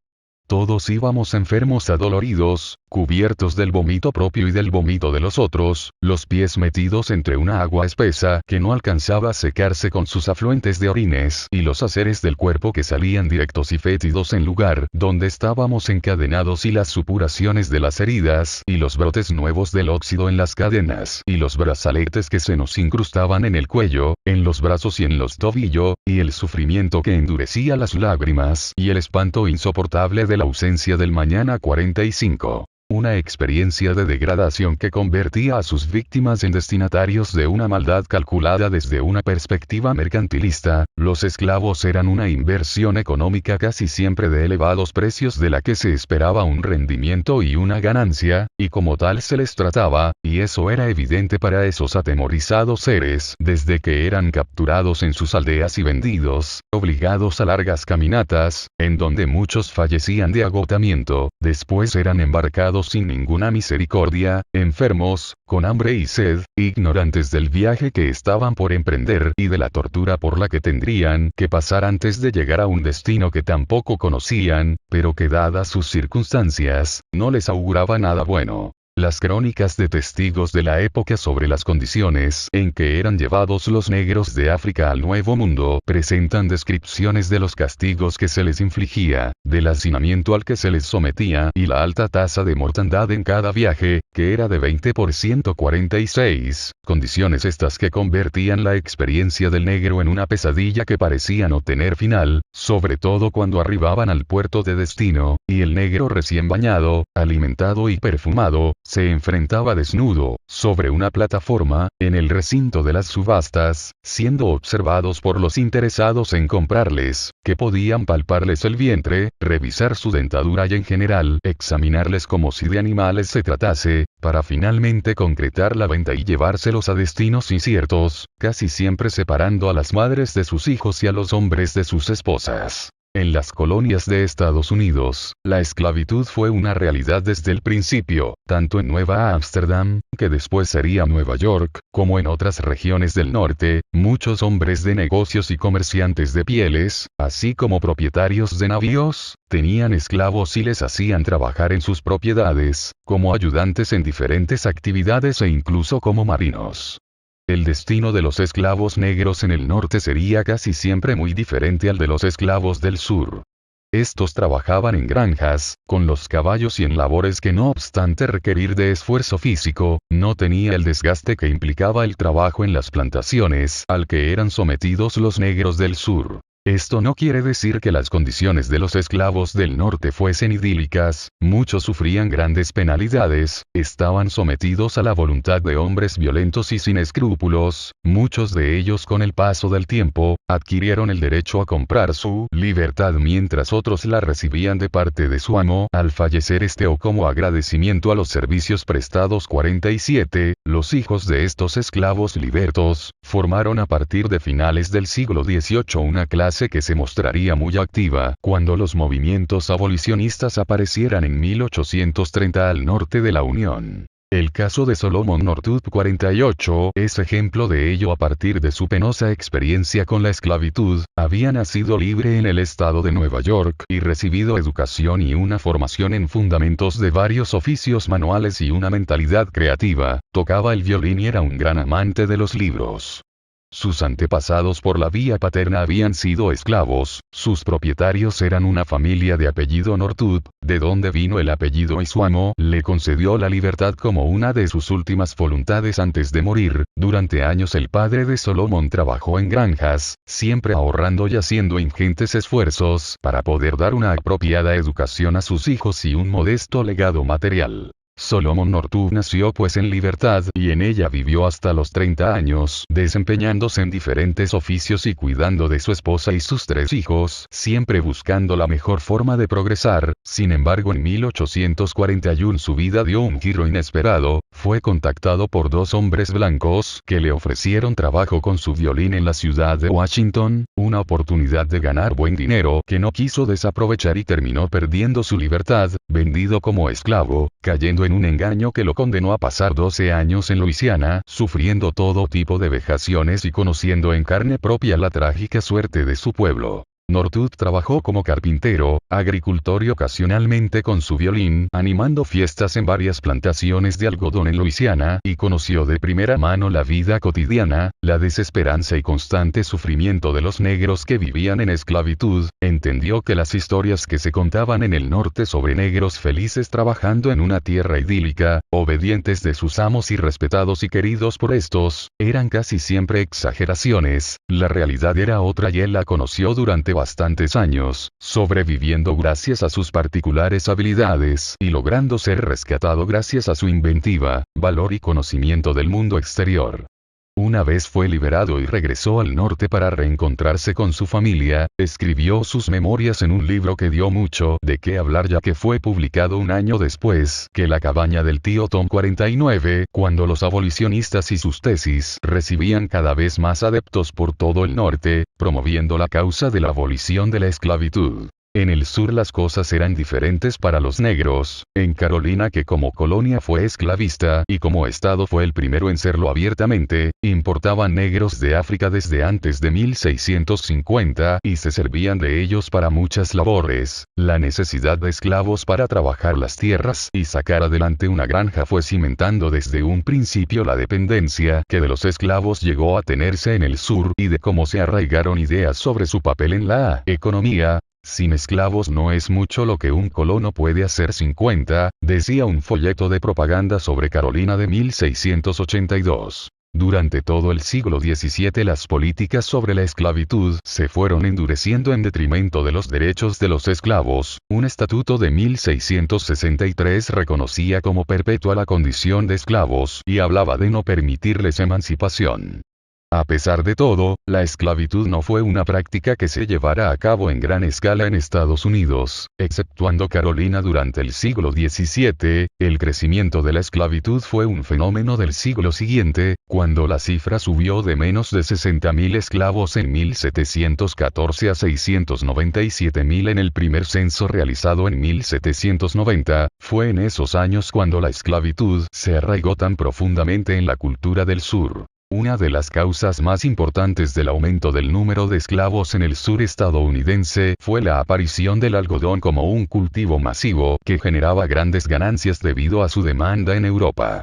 Todos íbamos enfermos adoloridos, cubiertos del vómito propio y del vómito de los otros, los pies metidos entre una agua espesa que no alcanzaba a secarse con sus afluentes de orines y los haceres del cuerpo que salían directos y fétidos en lugar donde estábamos encadenados y las supuraciones de las heridas y los brotes nuevos del óxido en las cadenas y los brazaletes que se nos incrustaban en el cuello, en los brazos y en los tobillos, y el sufrimiento que endurecía las lágrimas y el espanto insoportable de la ausencia del mañana 45. Una experiencia de degradación que convertía a sus víctimas en destinatarios de una maldad calculada desde una perspectiva mercantilista. Los esclavos eran una inversión económica casi siempre de elevados precios de la que se esperaba un rendimiento y una ganancia, y como tal se les trataba, y eso era evidente para esos atemorizados seres desde que eran capturados en sus aldeas y vendidos, obligados a largas caminatas, en donde muchos fallecían de agotamiento, después eran embarcados sin ninguna misericordia, enfermos, con hambre y sed, ignorantes del viaje que estaban por emprender y de la tortura por la que tendrían que pasar antes de llegar a un destino que tampoco conocían, pero que dadas sus circunstancias, no les auguraba nada bueno. Las crónicas de testigos de la época sobre las condiciones en que eran llevados los negros de África al Nuevo Mundo presentan descripciones de los castigos que se les infligía, del hacinamiento al que se les sometía y la alta tasa de mortandad en cada viaje, que era de 20% 46, condiciones estas que convertían la experiencia del negro en una pesadilla que parecía no tener final, sobre todo cuando arribaban al puerto de destino, y el negro recién bañado, alimentado y perfumado, se enfrentaba desnudo, sobre una plataforma, en el recinto de las subastas, siendo observados por los interesados en comprarles, que podían palparles el vientre, revisar su dentadura y en general, examinarles como si de animales se tratase, para finalmente concretar la venta y llevárselos a destinos inciertos, casi siempre separando a las madres de sus hijos y a los hombres de sus esposas. En las colonias de Estados Unidos, la esclavitud fue una realidad desde el principio, tanto en Nueva Ámsterdam, que después sería Nueva York, como en otras regiones del norte. Muchos hombres de negocios y comerciantes de pieles, así como propietarios de navíos, tenían esclavos y les hacían trabajar en sus propiedades, como ayudantes en diferentes actividades e incluso como marinos. El destino de los esclavos negros en el norte sería casi siempre muy diferente al de los esclavos del sur. Estos trabajaban en granjas, con los caballos y en labores que no obstante requerir de esfuerzo físico, no tenía el desgaste que implicaba el trabajo en las plantaciones al que eran sometidos los negros del sur. Esto no quiere decir que las condiciones de los esclavos del norte fuesen idílicas, muchos sufrían grandes penalidades, estaban sometidos a la voluntad de hombres violentos y sin escrúpulos, muchos de ellos con el paso del tiempo, adquirieron el derecho a comprar su libertad mientras otros la recibían de parte de su amo al fallecer este o como agradecimiento a los servicios prestados. 47, los hijos de estos esclavos libertos, formaron a partir de finales del siglo XVIII una clase que se mostraría muy activa cuando los movimientos abolicionistas aparecieran en 1830 al norte de la Unión. El caso de Solomon Northup 48 es ejemplo de ello. A partir de su penosa experiencia con la esclavitud, había nacido libre en el estado de Nueva York y recibido educación y una formación en fundamentos de varios oficios manuales y una mentalidad creativa, tocaba el violín y era un gran amante de los libros. sus antepasados por la vía paterna habían sido esclavos, sus propietarios eran una familia de apellido Northup, de donde vino el apellido y su amo le concedió la libertad como una de sus últimas voluntades antes de morir. Durante años el padre de Solomon trabajó en granjas, siempre ahorrando y haciendo ingentes esfuerzos para poder dar una apropiada educación a sus hijos y un modesto legado material. Solomon Northup nació pues en libertad y en ella vivió hasta los 30 años, desempeñándose en diferentes oficios y cuidando de su esposa y sus 3 hijos, siempre buscando la mejor forma de progresar. Sin embargo, en 1841 su vida dio un giro inesperado, fue contactado por 2 hombres blancos que le ofrecieron trabajo con su violín en la ciudad de Washington, una oportunidad de ganar buen dinero que no quiso desaprovechar y terminó perdiendo su libertad, vendido como esclavo, cayendo en un engaño que lo condenó a pasar 12 años en Luisiana, sufriendo todo tipo de vejaciones y conociendo en carne propia la trágica suerte de su pueblo. Northup trabajó como carpintero, agricultor y ocasionalmente con su violín, animando fiestas en varias plantaciones de algodón en Luisiana, y conoció de primera mano la vida cotidiana, la desesperanza y constante sufrimiento de los negros que vivían en esclavitud. Entendió que las historias que se contaban en el norte sobre negros felices trabajando en una tierra idílica, obedientes de sus amos y respetados y queridos por estos, eran casi siempre exageraciones. La realidad era otra y él la conoció durante bastantes años, sobreviviendo gracias a sus particulares habilidades y logrando ser rescatado gracias a su inventiva, valor y conocimiento del mundo exterior. Una vez fue liberado y regresó al norte para reencontrarse con su familia, escribió sus memorias en un libro que dio mucho de qué hablar ya que fue publicado un año después que La cabaña del tío Tom 49, cuando los abolicionistas y sus tesis recibían cada vez más adeptos por todo el norte, promoviendo la causa de la abolición de la esclavitud. En el sur las cosas eran diferentes para los negros, en Carolina que como colonia fue esclavista y como estado fue el primero en serlo abiertamente, importaban negros de África desde antes de 1650 y se servían de ellos para muchas labores. La necesidad de esclavos para trabajar las tierras y sacar adelante una granja fue cimentando desde un principio la dependencia que de los esclavos llegó a tenerse en el sur y de cómo se arraigaron ideas sobre su papel en la economía. Sin esclavos no es mucho lo que un colono puede hacer 50, decía un folleto de propaganda sobre Carolina de 1682. Durante todo el siglo XVII las políticas sobre la esclavitud se fueron endureciendo en detrimento de los derechos de los esclavos. Un estatuto de 1663 reconocía como perpetua la condición de esclavos y hablaba de no permitirles emancipación. A pesar de todo, la esclavitud no fue una práctica que se llevara a cabo en gran escala en Estados Unidos, exceptuando Carolina durante el siglo XVII, el crecimiento de la esclavitud fue un fenómeno del siglo siguiente, cuando la cifra subió de menos de 60.000 esclavos en 1714 a 697.000 en el primer censo realizado en 1790, fue en esos años cuando la esclavitud se arraigó tan profundamente en la cultura del sur. Una de las causas más importantes del aumento del número de esclavos en el sur estadounidense fue la aparición del algodón como un cultivo masivo que generaba grandes ganancias debido a su demanda en Europa.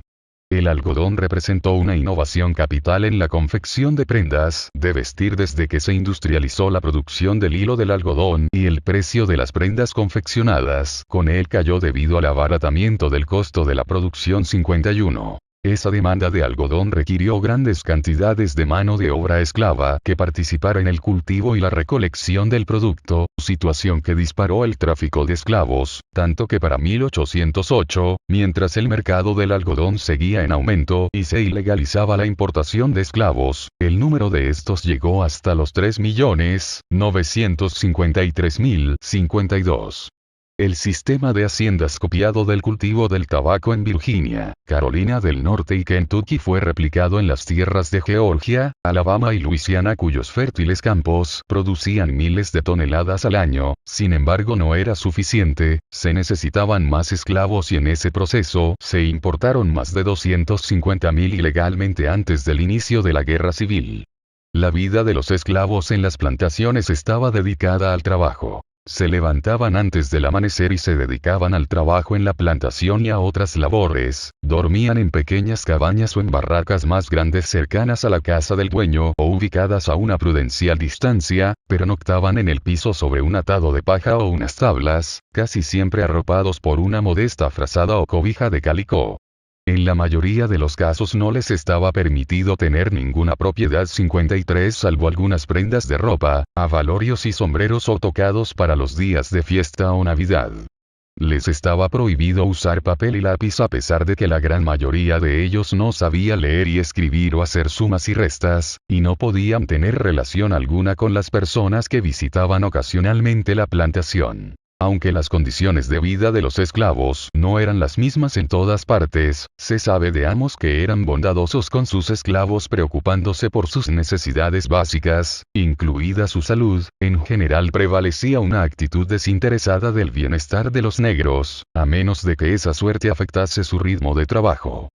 El algodón representó una innovación capital en la confección de prendas de vestir desde que se industrializó la producción del hilo del algodón y el precio de las prendas confeccionadas con él cayó debido al abaratamiento del costo de la producción 51. Esa demanda de algodón requirió grandes cantidades de mano de obra esclava que participara en el cultivo y la recolección del producto, situación que disparó el tráfico de esclavos, tanto que para 1808, mientras el mercado del algodón seguía en aumento y se ilegalizaba la importación de esclavos, el número de estos llegó hasta los 3.953.052. El sistema de haciendas copiado del cultivo del tabaco en Virginia, Carolina del Norte y Kentucky fue replicado en las tierras de Georgia, Alabama y Luisiana cuyos fértiles campos producían miles de toneladas al año. Sin embargo no era suficiente, se necesitaban más esclavos y en ese proceso se importaron más de 250.000 ilegalmente antes del inicio de la guerra civil. La vida de los esclavos en las plantaciones estaba dedicada al trabajo. Se levantaban antes del amanecer y se dedicaban al trabajo en la plantación y a otras labores, dormían en pequeñas cabañas o en barracas más grandes cercanas a la casa del dueño o ubicadas a una prudencial distancia, pero noctaban en el piso sobre un atado de paja o unas tablas, casi siempre arropados por una modesta frazada o cobija de cálico. En la mayoría de los casos no les estaba permitido tener ninguna propiedad 53 salvo algunas prendas de ropa, avalorios y sombreros o tocados para los días de fiesta o Navidad. Les estaba prohibido usar papel y lápiz a pesar de que la gran mayoría de ellos no sabía leer y escribir o hacer sumas y restas, y no podían tener relación alguna con las personas que visitaban ocasionalmente la plantación. Aunque las condiciones de vida de los esclavos no eran las mismas en todas partes, se sabe de amos que eran bondadosos con sus esclavos preocupándose por sus necesidades básicas, incluida su salud. En general prevalecía una actitud desinteresada del bienestar de los negros, a menos de que esa suerte afectase su ritmo de trabajo.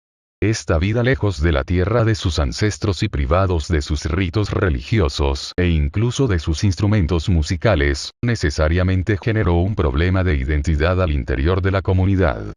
Esta vida lejos de la tierra de sus ancestros y privados de sus ritos religiosos e incluso de sus instrumentos musicales, necesariamente generó un problema de identidad al interior de la comunidad.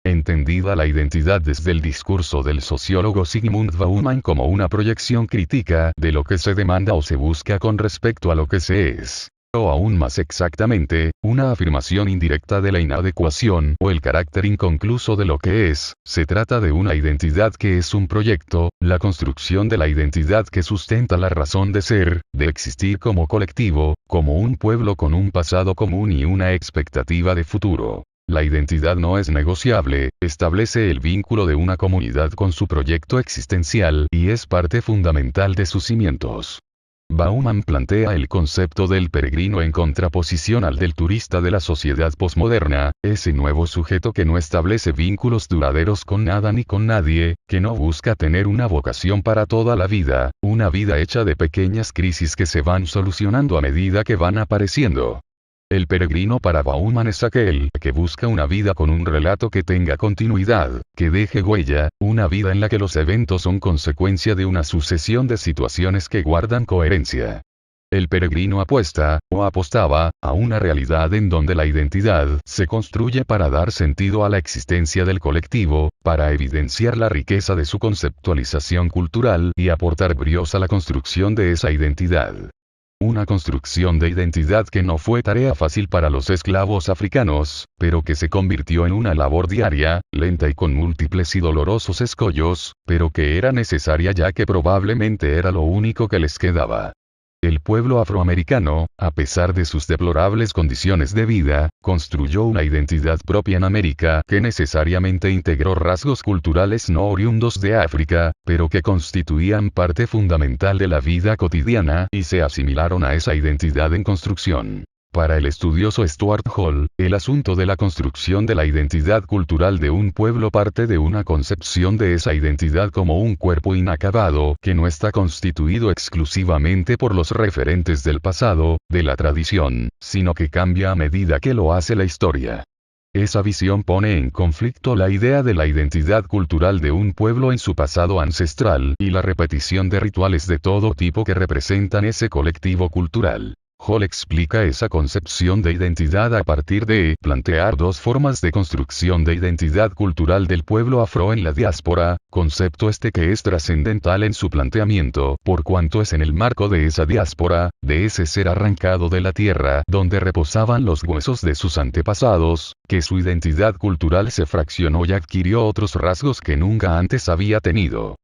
Entendida la identidad desde el discurso del sociólogo Zygmunt Bauman como una proyección crítica de lo que se demanda o se busca con respecto a lo que se es. O aún más exactamente, una afirmación indirecta de la inadecuación o el carácter inconcluso de lo que es, se trata de una identidad que es un proyecto, la construcción de la identidad que sustenta la razón de ser, de existir como colectivo, como un pueblo con un pasado común y una expectativa de futuro. La identidad no es negociable, establece el vínculo de una comunidad con su proyecto existencial y es parte fundamental de sus cimientos. Bauman plantea el concepto del peregrino en contraposición al del turista de la sociedad posmoderna, ese nuevo sujeto que no establece vínculos duraderos con nada ni con nadie, que no busca tener una vocación para toda la vida, una vida hecha de pequeñas crisis que se van solucionando a medida que van apareciendo. El peregrino para Bauman es aquel que busca una vida con un relato que tenga continuidad, que deje huella, una vida en la que los eventos son consecuencia de una sucesión de situaciones que guardan coherencia. El peregrino apuesta, o apostaba, a una realidad en donde la identidad se construye para dar sentido a la existencia del colectivo, para evidenciar la riqueza de su conceptualización cultural y aportar bríos a la construcción de esa identidad. Una construcción de identidad que no fue tarea fácil para los esclavos africanos, pero que se convirtió en una labor diaria, lenta y con múltiples y dolorosos escollos, pero que era necesaria ya que probablemente era lo único que les quedaba. El pueblo afroamericano, a pesar de sus deplorables condiciones de vida, construyó una identidad propia en América que necesariamente integró rasgos culturales no oriundos de África, pero que constituían parte fundamental de la vida cotidiana y se asimilaron a esa identidad en construcción. Para el estudioso Stuart Hall, el asunto de la construcción de la identidad cultural de un pueblo parte de una concepción de esa identidad como un cuerpo inacabado que no está constituido exclusivamente por los referentes del pasado, de la tradición, sino que cambia a medida que lo hace la historia. Esa visión pone en conflicto la idea de la identidad cultural de un pueblo en su pasado ancestral y la repetición de rituales de todo tipo que representan ese colectivo cultural. Hall explica esa concepción de identidad a partir de plantear dos formas de construcción de identidad cultural del pueblo afro en la diáspora, concepto que es trascendental en su planteamiento, por cuanto es en el marco de esa diáspora, de ese ser arrancado de la tierra donde reposaban los huesos de sus antepasados, que su identidad cultural se fraccionó y adquirió otros rasgos que nunca antes había tenido.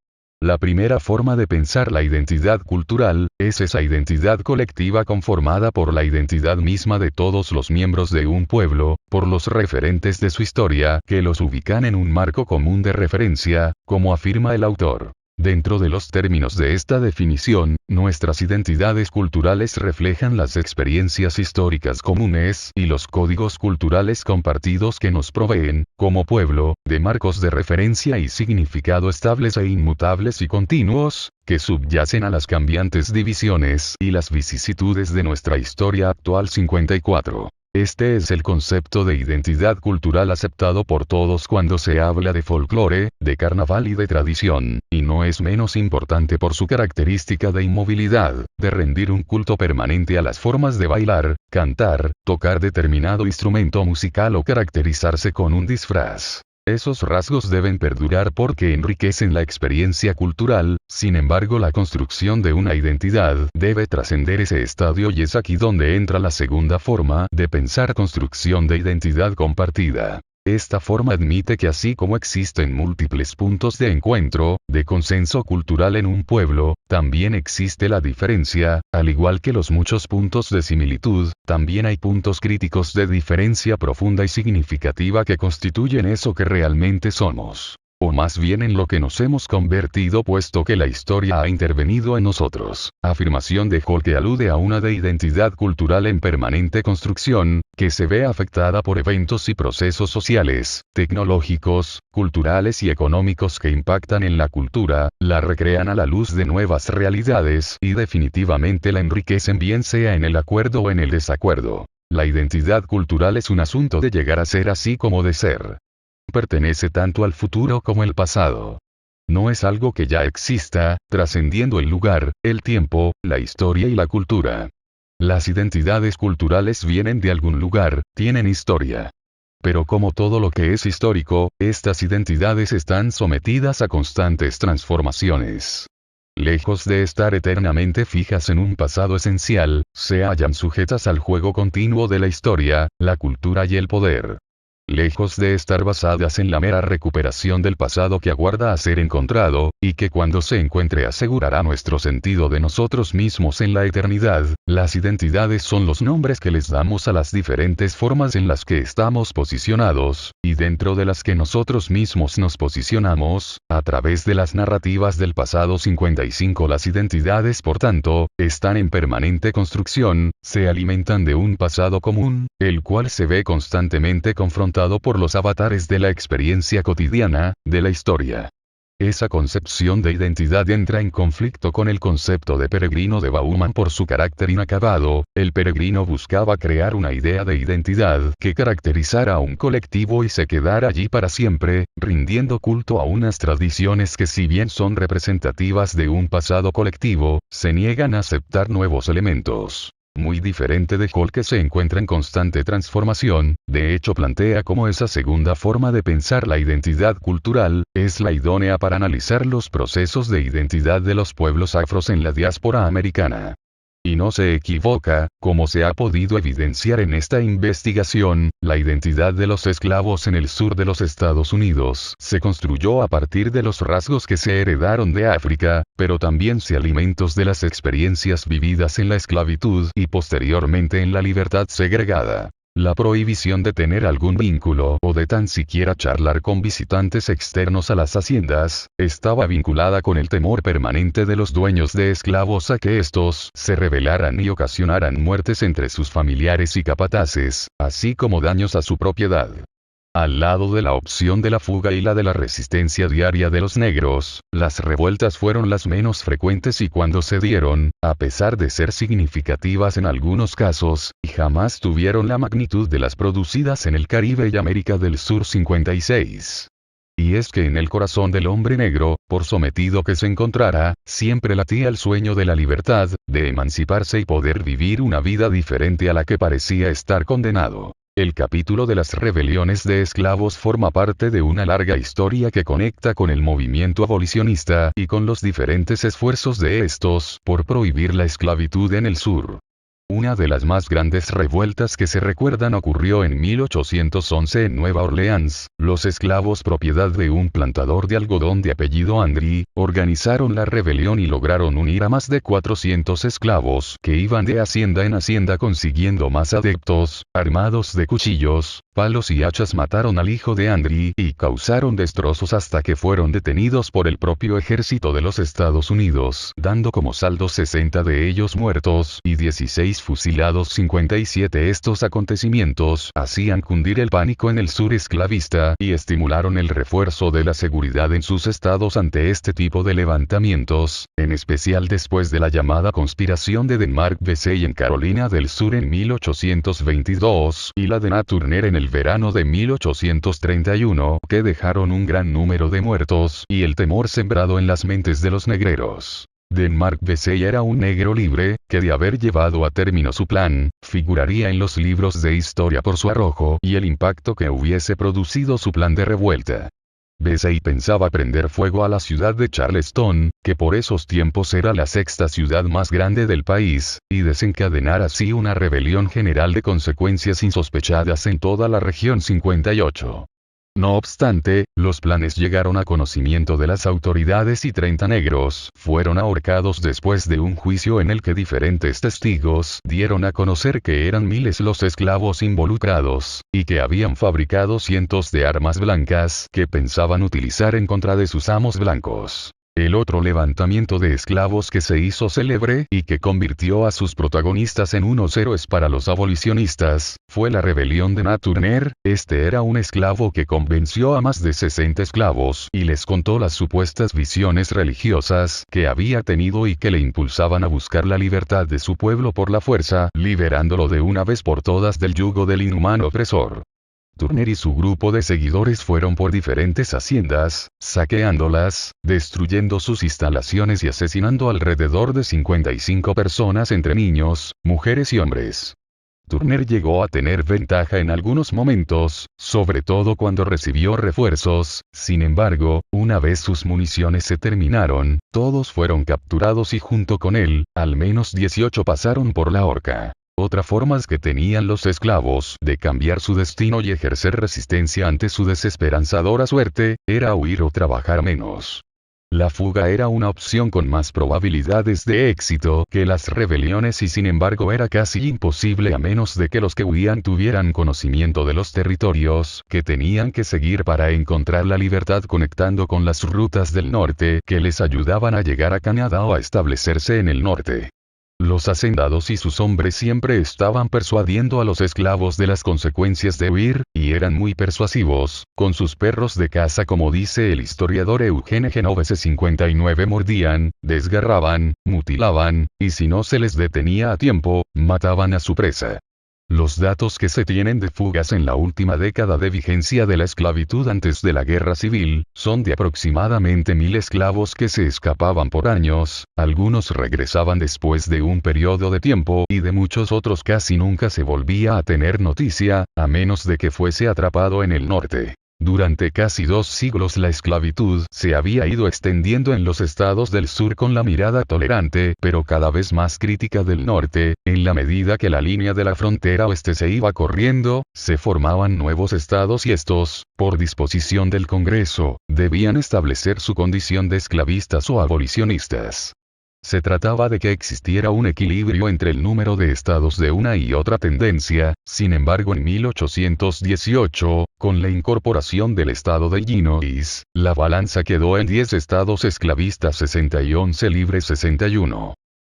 La primera forma de pensar la identidad cultural, es esa identidad colectiva conformada por la identidad misma de todos los miembros de un pueblo, por los referentes de su historia que los ubican en un marco común de referencia, como afirma el autor. Dentro de los términos de esta definición, nuestras identidades culturales reflejan las experiencias históricas comunes y los códigos culturales compartidos que nos proveen, como pueblo, de marcos de referencia y significado estables e inmutables y continuos, que subyacen a las cambiantes divisiones y las vicisitudes de nuestra historia actual 54. Este es el concepto de identidad cultural aceptado por todos cuando se habla de folclore, de carnaval y de tradición, y no es menos importante por su característica de inmovilidad, de rendir un culto permanente a las formas de bailar, cantar, tocar determinado instrumento musical o caracterizarse con un disfraz. Esos rasgos deben perdurar porque enriquecen la experiencia cultural, sin embargo la construcción de una identidad debe trascender ese estadio y es aquí donde entra la segunda forma de pensar construcción de identidad compartida. Esta forma admite que así como existen múltiples puntos de encuentro, de consenso cultural en un pueblo, también existe la diferencia, al igual que los muchos puntos de similitud, también hay puntos críticos de diferencia profunda y significativa que constituyen eso que realmente somos. O más bien en lo que nos hemos convertido puesto que la historia ha intervenido en nosotros. Afirmación de Hall que alude a una de identidad cultural en permanente construcción, que se ve afectada por eventos y procesos sociales, tecnológicos, culturales y económicos que impactan en la cultura, la recrean a la luz de nuevas realidades y definitivamente la enriquecen bien sea en el acuerdo o en el desacuerdo. La identidad cultural es un asunto de llegar a ser así como de ser. Pertenece tanto al futuro como el pasado. No es algo que ya exista, trascendiendo el lugar, el tiempo, la historia y la cultura. Las identidades culturales vienen de algún lugar, tienen historia. Pero como todo lo que es histórico, estas identidades están sometidas a constantes transformaciones. Lejos de estar eternamente fijas en un pasado esencial, se hallan sujetas al juego continuo de la historia, la cultura y el poder. Lejos de estar basadas en la mera recuperación del pasado que aguarda a ser encontrado, y que cuando se encuentre asegurará nuestro sentido de nosotros mismos en la eternidad, las identidades son los nombres que les damos a las diferentes formas en las que estamos posicionados, y dentro de las que nosotros mismos nos posicionamos, a través de las narrativas del pasado 55. Las identidades por tanto, están en permanente construcción, se alimentan de un pasado común, el cual se ve constantemente confrontado por los avatares de la experiencia cotidiana, de la historia. Esa concepción de identidad entra en conflicto con el concepto de peregrino de Bauman por su carácter inacabado. El peregrino buscaba crear una idea de identidad que caracterizara a un colectivo y se quedara allí para siempre, rindiendo culto a unas tradiciones que si bien son representativas de un pasado colectivo, se niegan a aceptar nuevos elementos. Muy diferente de Hall que se encuentra en constante transformación, de hecho plantea cómo esa segunda forma de pensar la identidad cultural, es la idónea para analizar los procesos de identidad de los pueblos afros en la diáspora americana. Y no se equivoca, como se ha podido evidenciar en esta investigación, la identidad de los esclavos en el sur de los Estados Unidos se construyó a partir de los rasgos que se heredaron de África, pero también se alimentos de las experiencias vividas en la esclavitud y posteriormente en la libertad segregada. La prohibición de tener algún vínculo o de tan siquiera charlar con visitantes externos a las haciendas, estaba vinculada con el temor permanente de los dueños de esclavos a que estos se rebelaran y ocasionaran muertes entre sus familiares y capataces, así como daños a su propiedad. Al lado de la opción de la fuga y la de la resistencia diaria de los negros, las revueltas fueron las menos frecuentes y cuando se dieron, a pesar de ser significativas en algunos casos, jamás tuvieron la magnitud de las producidas en el Caribe y América del Sur 56. Y es que en el corazón del hombre negro, por sometido que se encontrara, siempre latía el sueño de la libertad, de emanciparse y poder vivir una vida diferente a la que parecía estar condenado. El capítulo de las rebeliones de esclavos forma parte de una larga historia que conecta con el movimiento abolicionista y con los diferentes esfuerzos de estos por prohibir la esclavitud en el sur. Una de las más grandes revueltas que se recuerdan ocurrió en 1811 en Nueva Orleans. Los esclavos propiedad de un plantador de algodón de apellido Andry, organizaron la rebelión y lograron unir a más de 400 esclavos que iban de hacienda en hacienda consiguiendo más adeptos, armados de cuchillos, palos y hachas mataron al hijo de Andry y causaron destrozos hasta que fueron detenidos por el propio ejército de los Estados Unidos, dando como saldo 60 de ellos muertos y 16 6 fusilados 57. Estos acontecimientos hacían cundir el pánico en el sur esclavista y estimularon el refuerzo de la seguridad en sus estados ante este tipo de levantamientos, en especial después de la llamada conspiración de Denmark Vesey en Carolina del Sur en 1822 y la de Nat Turner en el verano de 1831, que dejaron un gran número de muertos y el temor sembrado en las mentes de los negreros. Denmark Vesey era un negro libre, que de haber llevado a término su plan, figuraría en los libros de historia por su arrojo y el impacto que hubiese producido su plan de revuelta. Vesey pensaba prender fuego a la ciudad de Charleston, que por esos tiempos era la sexta ciudad más grande del país, y desencadenar así una rebelión general de consecuencias insospechadas en toda la región 58. No obstante, los planes llegaron a conocimiento de las autoridades y 30 negros fueron ahorcados después de un juicio en el que diferentes testigos dieron a conocer que eran miles los esclavos involucrados, y que habían fabricado cientos de armas blancas que pensaban utilizar en contra de sus amos blancos. El otro levantamiento de esclavos que se hizo célebre y que convirtió a sus protagonistas en unos héroes para los abolicionistas, fue la rebelión de Nat Turner. Este era un esclavo que convenció a más de 60 esclavos y les contó las supuestas visiones religiosas que había tenido y que le impulsaban a buscar la libertad de su pueblo por la fuerza, liberándolo de una vez por todas del yugo del inhumano opresor. Turner y su grupo de seguidores fueron por diferentes haciendas, saqueándolas, destruyendo sus instalaciones y asesinando alrededor de 55 personas entre niños, mujeres y hombres. Turner llegó a tener ventaja en algunos momentos, sobre todo cuando recibió refuerzos. Sin embargo, una vez sus municiones se terminaron, todos fueron capturados y junto con él, al menos 18 pasaron por la horca. Otra forma que tenían los esclavos de cambiar su destino y ejercer resistencia ante su desesperanzadora suerte, era huir o trabajar menos. La fuga era una opción con más probabilidades de éxito que las rebeliones y sin embargo era casi imposible a menos de que los que huían tuvieran conocimiento de los territorios que tenían que seguir para encontrar la libertad, conectando con las rutas del norte que les ayudaban a llegar a Canadá o a establecerse en el norte. Los hacendados y sus hombres siempre estaban persuadiendo a los esclavos de las consecuencias de huir, y eran muy persuasivos, con sus perros de caza, como dice el historiador Eugene Genovese. 59 mordían, desgarraban, mutilaban, y si no se les detenía a tiempo, mataban a su presa. Los datos que se tienen de fugas en la última década de vigencia de la esclavitud antes de la guerra civil, son de aproximadamente 1000 esclavos que se escapaban por años, algunos regresaban después de un periodo de tiempo y de muchos otros casi nunca se volvía a tener noticia, a menos de que fuese atrapado en el norte. Durante casi 2 siglos la esclavitud se había ido extendiendo en los estados del sur con la mirada tolerante pero cada vez más crítica del norte. En la medida que la línea de la frontera oeste se iba corriendo, se formaban nuevos estados y estos, por disposición del Congreso, debían establecer su condición de esclavistas o abolicionistas. Se trataba de que existiera un equilibrio entre el número de estados de una y otra tendencia. Sin embargo, en 1818, con la incorporación del estado de Illinois, la balanza quedó en 10 estados esclavistas 60 y 11 libres 61.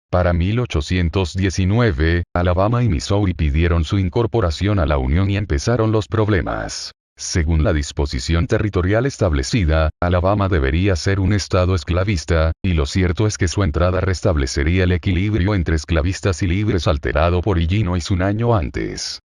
Para 1819, Alabama y Missouri pidieron su incorporación a la Unión y empezaron los problemas. Según la disposición territorial establecida, Alabama debería ser un estado esclavista, y lo cierto es que su entrada restablecería el equilibrio entre esclavistas y libres alterado por Illinois un año antes.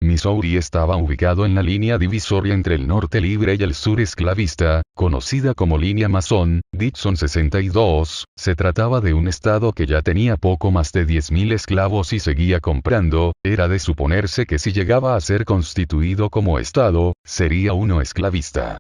Missouri estaba ubicado en la línea divisoria entre el norte libre y el sur esclavista, conocida como línea Mason. Dixon 62, se trataba de un estado que ya tenía poco más de 10.000 esclavos y seguía comprando. Era de suponerse que si llegaba a ser constituido como estado, sería uno esclavista.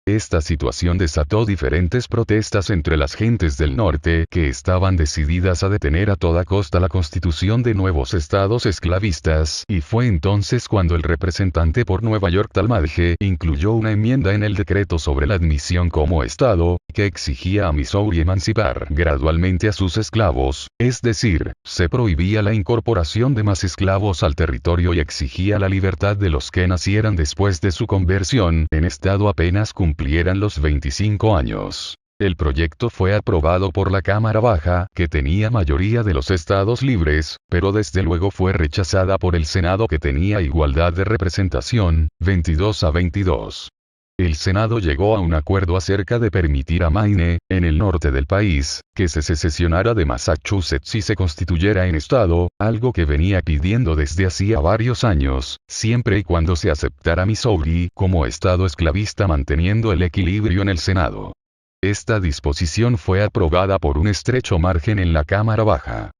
Esta situación desató diferentes protestas entre las gentes del norte que estaban decididas a detener a toda costa la constitución de nuevos estados esclavistas, y fue entonces cuando el representante por Nueva York Talmadge incluyó una enmienda en el decreto sobre la admisión como estado, que exigía a Missouri emancipar gradualmente a sus esclavos, es decir, se prohibía la incorporación de más esclavos al territorio y exigía la libertad de los que nacieran después de su conversión en estado apenas cumplieran los 25 años. El proyecto fue aprobado por la Cámara Baja, que tenía mayoría de los estados libres, pero desde luego fue rechazada por el Senado, que tenía igualdad de representación, 22-22. El Senado llegó a un acuerdo acerca de permitir a Maine, en el norte del país, que se secesionara de Massachusetts y se constituyera en estado, algo que venía pidiendo desde hacía varios años, siempre y cuando se aceptara Missouri como estado esclavista, manteniendo el equilibrio en el Senado. Esta disposición fue aprobada por un estrecho margen en la Cámara Baja.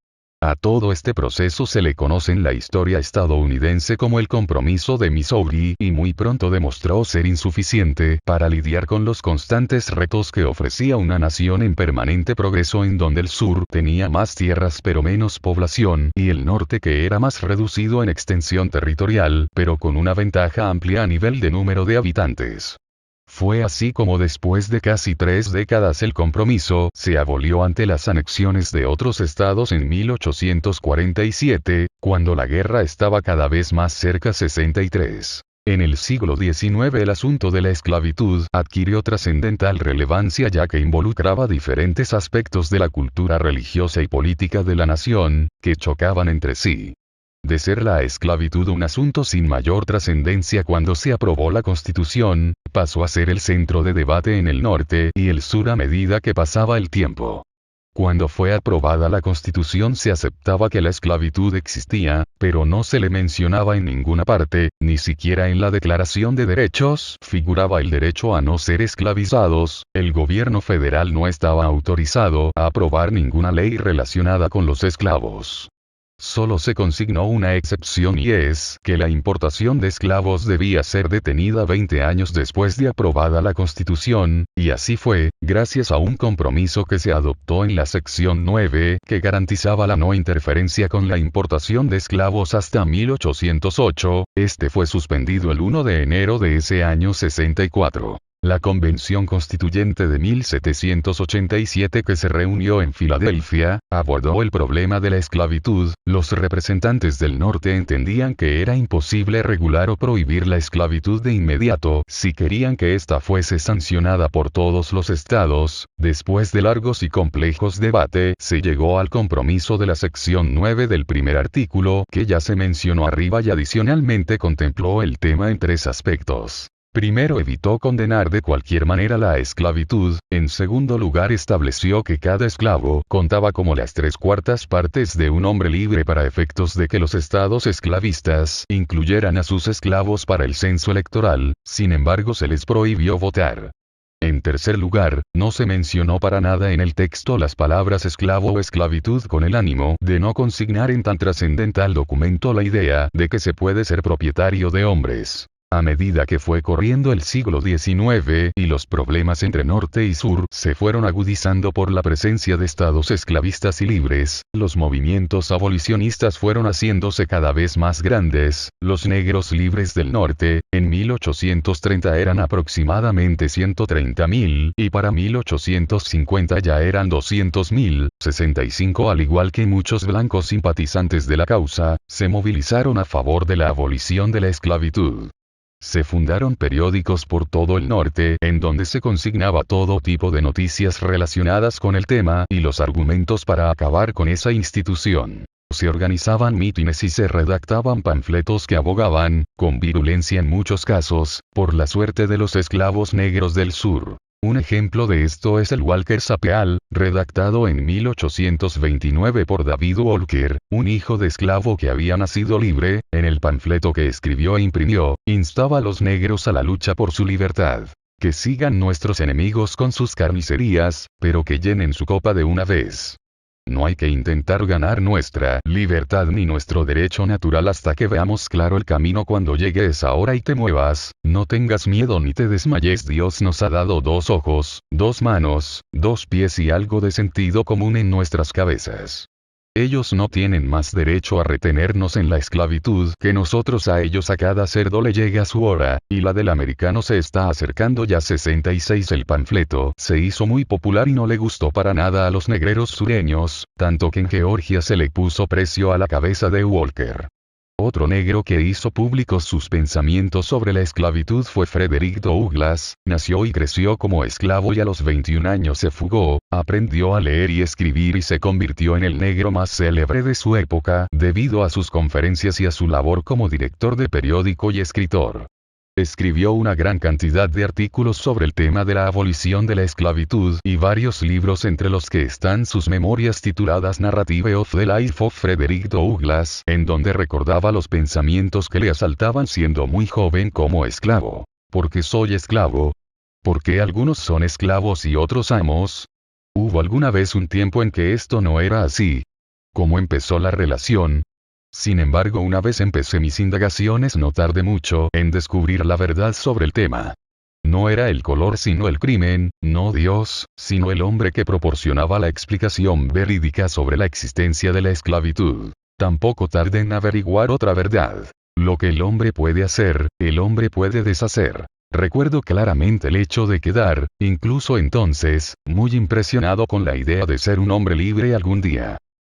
A todo este proceso se le conoce en la historia estadounidense como el Compromiso de Missouri, y muy pronto demostró ser insuficiente para lidiar con los constantes retos que ofrecía una nación en permanente progreso, en donde el sur tenía más tierras pero menos población, y el norte, que era más reducido en extensión territorial, pero con una ventaja amplia a nivel de número de habitantes. Fue así como después de casi 3 décadas el compromiso se abolió ante las anexiones de otros estados en 1847, cuando la guerra estaba cada vez más cerca. 63. En el siglo XIX el asunto de la esclavitud adquirió trascendental relevancia, ya que involucraba diferentes aspectos de la cultura religiosa y política de la nación, que chocaban entre sí. De ser la esclavitud un asunto sin mayor trascendencia cuando se aprobó la Constitución, pasó a ser el centro de debate en el norte y el sur a medida que pasaba el tiempo. Cuando fue aprobada la Constitución se aceptaba que la esclavitud existía, pero no se le mencionaba en ninguna parte, ni siquiera en la Declaración de Derechos figuraba el derecho a no ser esclavizados. El gobierno federal no estaba autorizado a aprobar ninguna ley relacionada con los esclavos. Solo se consignó una excepción, y es que la importación de esclavos debía ser detenida 20 años después de aprobada la Constitución, y así fue, gracias a un compromiso que se adoptó en la sección 9, que garantizaba la no interferencia con la importación de esclavos hasta 1808, este fue suspendido el 1 de enero de ese año. 64. La Convención Constituyente de 1787, que se reunió en Filadelfia, abordó el problema de la esclavitud. Los representantes del norte entendían que era imposible regular o prohibir la esclavitud de inmediato si querían que ésta fuese sancionada por todos los estados. Después de largos y complejos debates, se llegó al compromiso de la sección 9 del primer artículo, que ya se mencionó arriba, y adicionalmente contempló el tema en 3 aspectos. Primero, evitó condenar de cualquier manera la esclavitud. En segundo lugar, estableció que cada esclavo contaba como las 3/4 partes de un hombre libre para efectos de que los estados esclavistas incluyeran a sus esclavos para el censo electoral. Sin embargo, se les prohibió votar. En tercer lugar, no se mencionó para nada en el texto las palabras esclavo o esclavitud, con el ánimo de no consignar en tan trascendental documento la idea de que se puede ser propietario de hombres. A medida que fue corriendo el siglo XIX y los problemas entre norte y sur se fueron agudizando por la presencia de estados esclavistas y libres, los movimientos abolicionistas fueron haciéndose cada vez más grandes. Los negros libres del norte, en 1830 eran aproximadamente 130.000, y para 1850 ya eran 200.000. 65. Al igual que muchos blancos simpatizantes de la causa, se movilizaron a favor de la abolición de la esclavitud. Se fundaron periódicos por todo el norte, en donde se consignaba todo tipo de noticias relacionadas con el tema y los argumentos para acabar con esa institución. Se organizaban mítines y se redactaban panfletos que abogaban, con virulencia en muchos casos, por la suerte de los esclavos negros del sur. Un ejemplo de esto es el Walker Sapeal, redactado en 1829 por David Walker, un hijo de esclavo que había nacido libre. En el panfleto que escribió e imprimió, instaba a los negros a la lucha por su libertad. Que sigan nuestros enemigos con sus carnicerías, pero que llenen su copa de una vez. No hay que intentar ganar nuestra libertad ni nuestro derecho natural hasta que veamos claro el camino. Cuando llegue esa hora y te muevas, no tengas miedo ni te desmayes. Dios nos ha dado 2 ojos, 2 manos, 2 pies y algo de sentido común en nuestras cabezas. Ellos no tienen más derecho a retenernos en la esclavitud que nosotros a ellos. A cada cerdo le llega su hora, y la del americano se está acercando ya. 66. El panfleto se hizo muy popular y no le gustó para nada a los negreros sureños, tanto que en Georgia se le puso precio a la cabeza de Walker. Otro negro que hizo públicos sus pensamientos sobre la esclavitud fue Frederick Douglass. Nació y creció como esclavo y a los 21 años se fugó, aprendió a leer y escribir y se convirtió en el negro más célebre de su época debido a sus conferencias y a su labor como director de periódico y escritor. Escribió una gran cantidad de artículos sobre el tema de la abolición de la esclavitud y varios libros entre los que están sus memorias tituladas Narrative of the Life of Frederick Douglass, en donde recordaba los pensamientos que le asaltaban siendo muy joven como esclavo. ¿Por qué soy esclavo? ¿Por qué algunos son esclavos y otros amos? ¿Hubo alguna vez un tiempo en que esto no era así? ¿Cómo empezó la relación? Sin embargo, una vez empecé mis indagaciones no tardé mucho en descubrir la verdad sobre el tema. No era el color sino el crimen, no Dios, sino el hombre que proporcionaba la explicación verídica sobre la existencia de la esclavitud. Tampoco tardé en averiguar otra verdad. Lo que el hombre puede hacer, el hombre puede deshacer. Recuerdo claramente el hecho de quedar, incluso entonces, muy impresionado con la idea de ser un hombre libre algún día.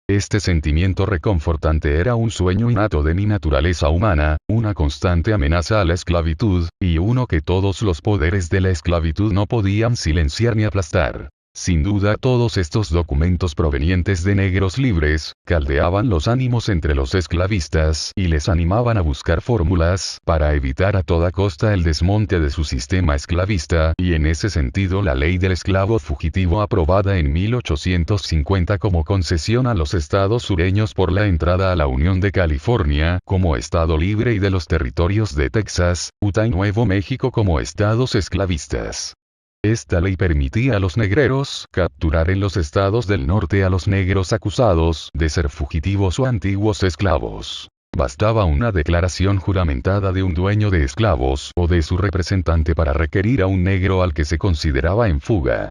Este sentimiento reconfortante era un sueño innato de mi naturaleza humana, una constante amenaza a la esclavitud, y uno que todos los poderes de la esclavitud no podían silenciar ni aplastar. Sin duda todos estos documentos provenientes de negros libres, caldeaban los ánimos entre los esclavistas y les animaban a buscar fórmulas para evitar a toda costa el desmonte de su sistema esclavista, y en ese sentido la ley del esclavo fugitivo aprobada en 1850 como concesión a los estados sureños por la entrada a la Unión de California como estado libre y de los territorios de Texas, Utah y Nuevo México como estados esclavistas. Esta ley permitía a los negreros capturar en los estados del norte a los negros acusados de ser fugitivos o antiguos esclavos. Bastaba una declaración juramentada de un dueño de esclavos o de su representante para requerir a un negro al que se consideraba en fuga.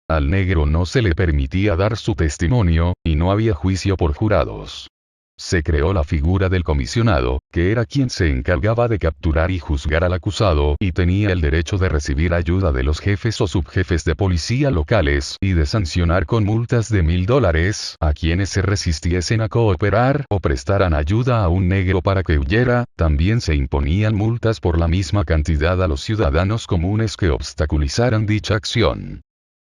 Al negro no se le permitía dar su testimonio, y no había juicio por jurados. Se creó la figura del comisionado, que era quien se encargaba de capturar y juzgar al acusado y tenía el derecho de recibir ayuda de los jefes o subjefes de policía locales y de sancionar con multas de $1000 a quienes se resistiesen a cooperar o prestaran ayuda a un negro para que huyera. También se imponían multas por la misma cantidad a los ciudadanos comunes que obstaculizaran dicha acción.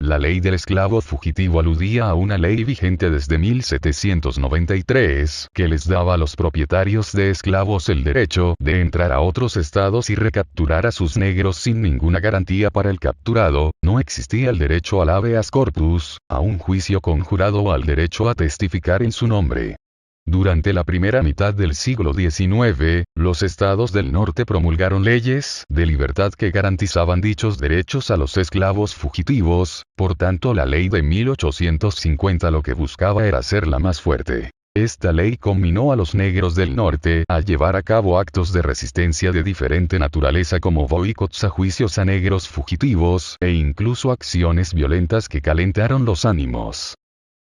La ley del esclavo fugitivo aludía a una ley vigente desde 1793 que les daba a los propietarios de esclavos el derecho de entrar a otros estados y recapturar a sus negros sin ninguna garantía para el capturado. No existía el derecho al habeas corpus, a un juicio conjurado o al derecho a testificar en su nombre. Durante la primera mitad del siglo XIX, los estados del norte promulgaron leyes de libertad que garantizaban dichos derechos a los esclavos fugitivos, por tanto la ley de 1850 lo que buscaba era hacerla más fuerte. Esta ley conminó a los negros del norte a llevar a cabo actos de resistencia de diferente naturaleza como boicots a juicios a negros fugitivos e incluso acciones violentas que calentaron los ánimos.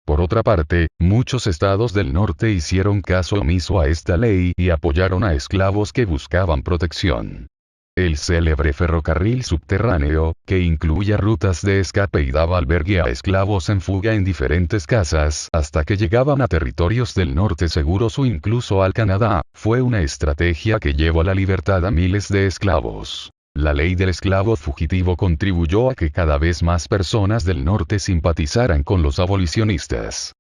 Por otra parte, muchos estados del norte hicieron caso omiso a esta ley y apoyaron a esclavos que buscaban protección. El célebre ferrocarril subterráneo, que incluía rutas de escape y daba albergue a esclavos en fuga en diferentes casas hasta que llegaban a territorios del norte seguros o incluso al Canadá, fue una estrategia que llevó a la libertad a miles de esclavos. La ley del esclavo fugitivo contribuyó a que cada vez más personas del norte simpatizaran con los abolicionistas.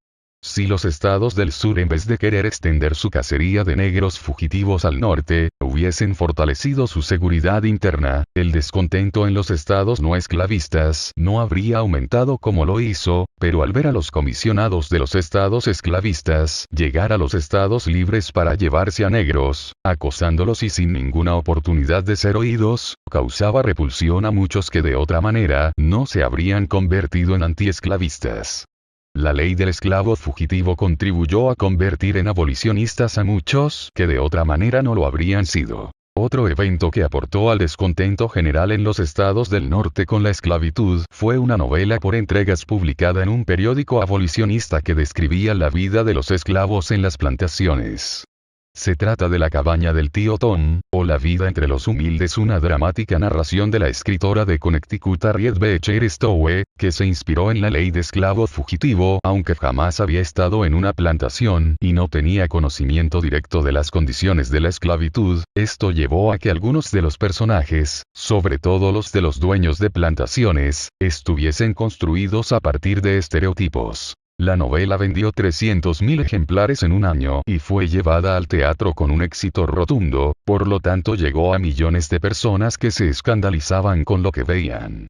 Si los estados del sur, en vez de querer extender su cacería de negros fugitivos al norte, hubiesen fortalecido su seguridad interna, el descontento en los estados no esclavistas no habría aumentado como lo hizo, pero al ver a los comisionados de los estados esclavistas llegar a los estados libres para llevarse a negros, acosándolos y sin ninguna oportunidad de ser oídos, causaba repulsión a muchos que de otra manera no se habrían convertido en antiesclavistas. La ley del esclavo fugitivo contribuyó a convertir en abolicionistas a muchos que de otra manera no lo habrían sido. Otro evento que aportó al descontento general en los estados del norte con la esclavitud fue una novela por entregas publicada en un periódico abolicionista que describía la vida de los esclavos en las plantaciones. Se trata de La cabaña del tío Tom, o La vida entre los humildes, una dramática narración de la escritora de Connecticut Harriet Beecher Stowe, que se inspiró en la ley de esclavo fugitivo aunque jamás había estado en una plantación y no tenía conocimiento directo de las condiciones de la esclavitud. Esto llevó a que algunos de los personajes, sobre todo los de los dueños de plantaciones, estuviesen construidos a partir de estereotipos. La novela vendió 300.000 ejemplares en un año y fue llevada al teatro con un éxito rotundo, por lo tanto llegó a millones de personas que se escandalizaban con lo que veían.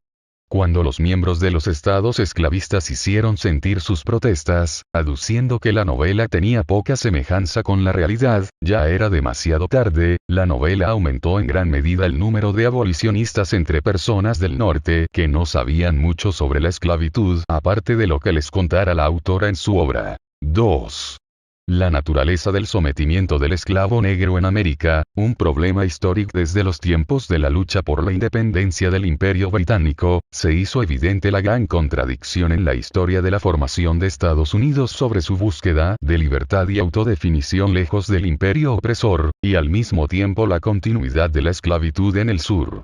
Cuando los miembros de los estados esclavistas hicieron sentir sus protestas, aduciendo que la novela tenía poca semejanza con la realidad, ya era demasiado tarde. La novela aumentó en gran medida el número de abolicionistas entre personas del norte que no sabían mucho sobre la esclavitud, aparte de lo que les contara la autora en su obra. 2. La naturaleza del sometimiento del esclavo negro en América, un problema histórico desde los tiempos de la lucha por la independencia del Imperio Británico. Se hizo evidente la gran contradicción en la historia de la formación de Estados Unidos sobre su búsqueda de libertad y autodefinición lejos del imperio opresor, y al mismo tiempo la continuidad de la esclavitud en el sur.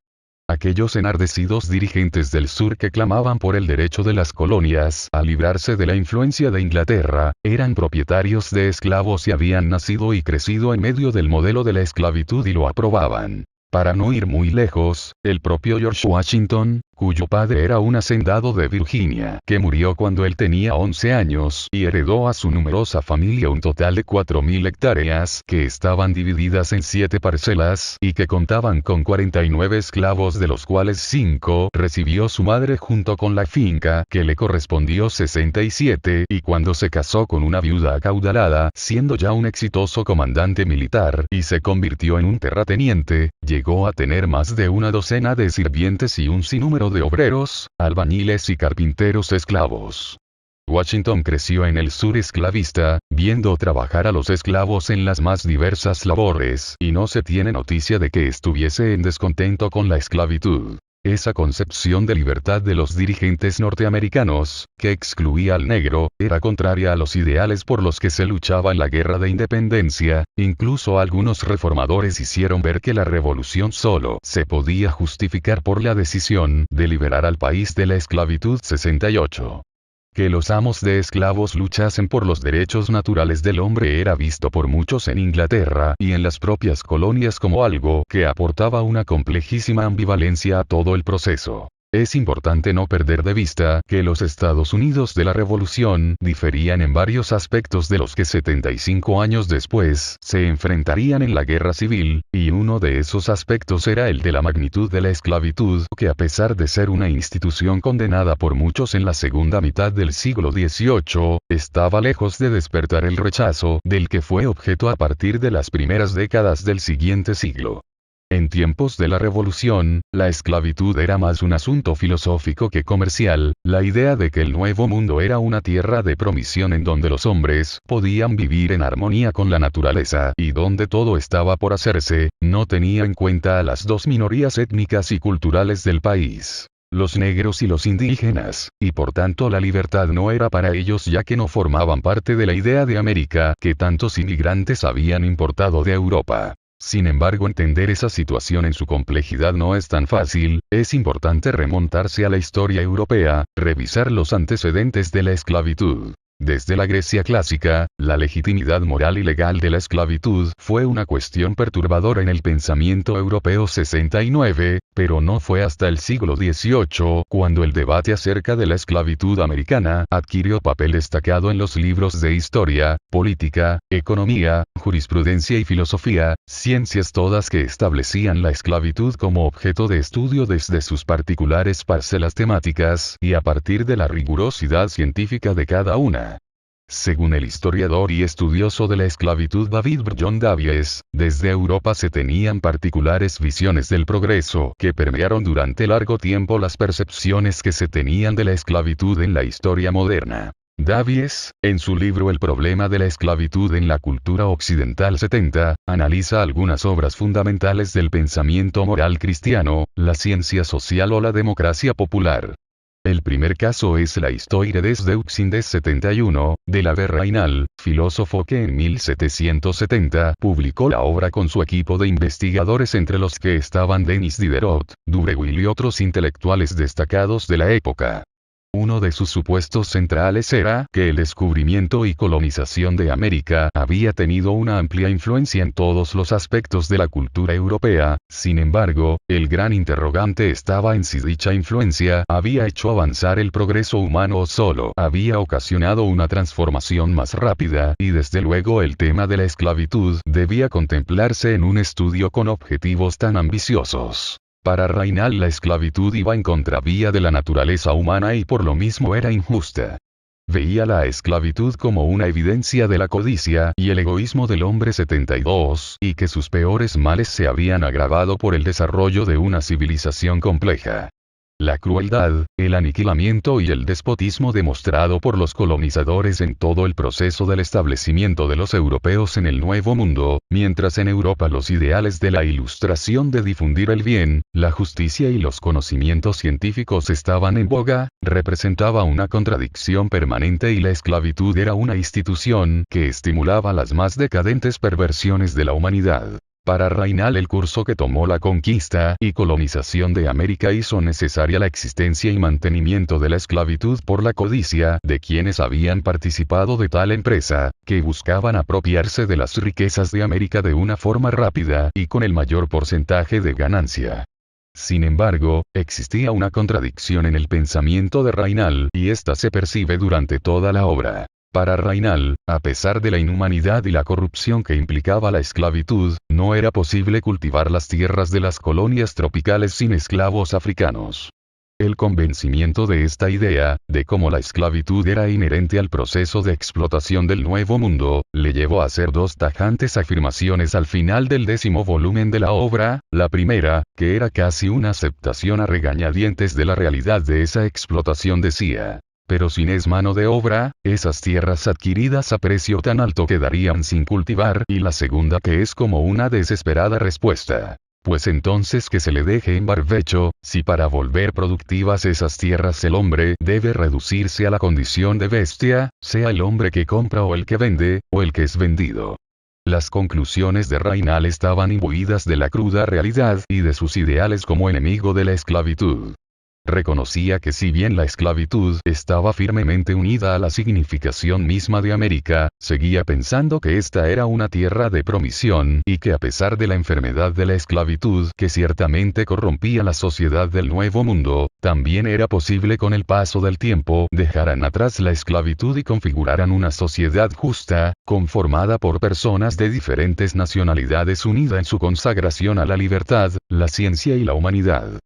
Aquellos enardecidos dirigentes del sur que clamaban por el derecho de las colonias a librarse de la influencia de Inglaterra, eran propietarios de esclavos y habían nacido y crecido en medio del modelo de la esclavitud y lo aprobaban. Para no ir muy lejos, el propio George Washington, cuyo padre era un hacendado de Virginia, que murió cuando él tenía 11 años y heredó a su numerosa familia un total de 4.000 hectáreas que estaban divididas en 7 parcelas y que contaban con 49 esclavos, de los cuales 5 recibió su madre junto con la finca que le correspondió 67, y cuando se casó con una viuda acaudalada, siendo ya un exitoso comandante militar y se convirtió en un terrateniente, llegó a tener más de una docena de sirvientes y un sinnúmero de obreros, albañiles y carpinteros esclavos. Washington creció en el sur esclavista, viendo trabajar a los esclavos en las más diversas labores, y no se tiene noticia de que estuviese en descontento con la esclavitud. Esa concepción de libertad de los dirigentes norteamericanos, que excluía al negro, era contraria a los ideales por los que se luchaba en la guerra de independencia. Incluso algunos reformadores hicieron ver que la revolución solo se podía justificar por la decisión de liberar al país de la esclavitud. 68. Que los amos de esclavos luchasen por los derechos naturales del hombre era visto por muchos en Inglaterra y en las propias colonias como algo que aportaba una complejísima ambivalencia a todo el proceso. Es importante no perder de vista que los Estados Unidos de la Revolución diferían en varios aspectos de los que 75 años después se enfrentarían en la Guerra Civil, y uno de esos aspectos era el de la magnitud de la esclavitud, que a pesar de ser una institución condenada por muchos en la segunda mitad del siglo XVIII, estaba lejos de despertar el rechazo del que fue objeto a partir de las primeras décadas del siguiente siglo. En tiempos de la Revolución, la esclavitud era más un asunto filosófico que comercial. La idea de que el Nuevo Mundo era una tierra de promisión en donde los hombres podían vivir en armonía con la naturaleza y donde todo estaba por hacerse, no tenía en cuenta a las dos minorías étnicas y culturales del país: los negros y los indígenas, y por tanto la libertad no era para ellos, ya que no formaban parte de la idea de América que tantos inmigrantes habían importado de Europa. Sin embargo, entender esa situación en su complejidad no es tan fácil. Es importante remontarse a la historia europea, revisar los antecedentes de la esclavitud. Desde la Grecia clásica, la legitimidad moral y legal de la esclavitud fue una cuestión perturbadora en el pensamiento europeo. 69, pero no fue hasta el siglo XVIII cuando el debate acerca de la esclavitud americana adquirió papel destacado en los libros de historia, política, economía, jurisprudencia y filosofía, ciencias todas que establecían la esclavitud como objeto de estudio desde sus particulares parcelas temáticas y a partir de la rigurosidad científica de cada una. Según el historiador y estudioso de la esclavitud David John Davies, desde Europa se tenían particulares visiones del progreso que permearon durante largo tiempo las percepciones que se tenían de la esclavitud en la historia moderna. Davies, en su libro El problema de la esclavitud en la cultura occidental 70, analiza algunas obras fundamentales del pensamiento moral cristiano, la ciencia social o la democracia popular. El primer caso es la Histoire des Deux des 71, de la Raynal, filósofo que en 1770 publicó la obra con su equipo de investigadores entre los que estaban Denis Diderot, Dubreuil y otros intelectuales destacados de la época. Uno de sus supuestos centrales era que el descubrimiento y colonización de América había tenido una amplia influencia en todos los aspectos de la cultura europea. Sin embargo, el gran interrogante estaba en si dicha influencia había hecho avanzar el progreso humano o solo había ocasionado una transformación más rápida, y desde luego el tema de la esclavitud debía contemplarse en un estudio con objetivos tan ambiciosos. Para Raynal la esclavitud iba en contravía de la naturaleza humana y por lo mismo era injusta. Veía la esclavitud como una evidencia de la codicia y el egoísmo del hombre 72, y que sus peores males se habían agravado por el desarrollo de una civilización compleja. La crueldad, el aniquilamiento y el despotismo demostrado por los colonizadores en todo el proceso del establecimiento de los europeos en el Nuevo Mundo, mientras en Europa los ideales de la Ilustración de difundir el bien, la justicia y los conocimientos científicos estaban en boga, representaba una contradicción permanente y la esclavitud era una institución que estimulaba las más decadentes perversiones de la humanidad. Para Raynal el curso que tomó la conquista y colonización de América hizo necesaria la existencia y mantenimiento de la esclavitud por la codicia de quienes habían participado de tal empresa, que buscaban apropiarse de las riquezas de América de una forma rápida y con el mayor porcentaje de ganancia. Sin embargo, existía una contradicción en el pensamiento de Raynal y esta se percibe durante toda la obra. Para Raynal, a pesar de la inhumanidad y la corrupción que implicaba la esclavitud, no era posible cultivar las tierras de las colonias tropicales sin esclavos africanos. El convencimiento de esta idea, de cómo la esclavitud era inherente al proceso de explotación del Nuevo Mundo, le llevó a hacer dos tajantes afirmaciones al final del 10º volumen de la obra. La primera, que era casi una aceptación a regañadientes de la realidad de esa explotación, decía: pero sin es mano de obra, esas tierras adquiridas a precio tan alto quedarían sin cultivar, y la segunda que es como una desesperada respuesta. Pues entonces que se le deje en barbecho, si para volver productivas esas tierras el hombre debe reducirse a la condición de bestia, sea el hombre que compra o el que vende, o el que es vendido. Las conclusiones de Raynal estaban imbuidas de la cruda realidad y de sus ideales como enemigo de la esclavitud. Reconocía que si bien la esclavitud estaba firmemente unida a la significación misma de América, seguía pensando que esta era una tierra de promisión y que a pesar de la enfermedad de la esclavitud que ciertamente corrompía la sociedad del Nuevo Mundo, también era posible con el paso del tiempo dejaran atrás la esclavitud y configuraran una sociedad justa, conformada por personas de diferentes nacionalidades unida en su consagración a la libertad, la ciencia y la humanidad.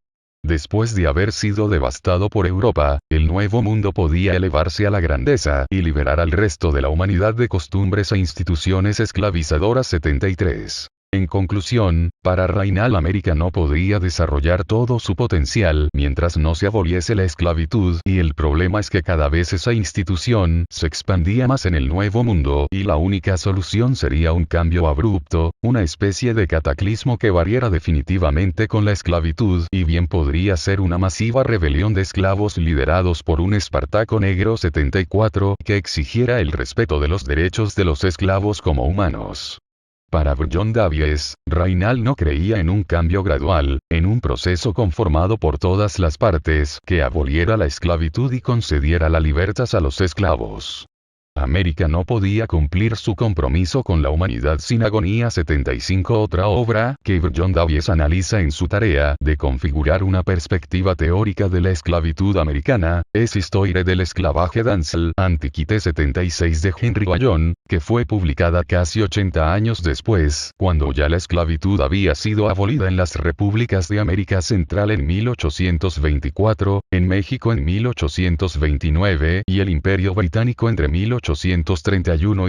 Después de haber sido devastado por Europa, el Nuevo Mundo podía elevarse a la grandeza y liberar al resto de la humanidad de costumbres e instituciones esclavizadoras. 73. En conclusión, para Raynal América no podría desarrollar todo su potencial mientras no se aboliese la esclavitud, y el problema es que cada vez esa institución se expandía más en el Nuevo Mundo y la única solución sería un cambio abrupto, una especie de cataclismo que variara definitivamente con la esclavitud, y bien podría ser una masiva rebelión de esclavos liderados por un Espartaco negro 74 que exigiera el respeto de los derechos de los esclavos como humanos. Para John Davies, Raynal no creía en un cambio gradual, en un proceso conformado por todas las partes que aboliera la esclavitud y concediera la libertad a los esclavos. América no podía cumplir su compromiso con la humanidad sin agonía. 75. Otra obra que John Davies analiza en su tarea de configurar una perspectiva teórica de la esclavitud americana, es Histoire de l'esclavage dans l'Antiquité 76 de Henry Wallon, que fue publicada casi 80 años después, cuando ya la esclavitud había sido abolida en las repúblicas de América Central en 1824, en México en 1829 y el Imperio Británico entre 1831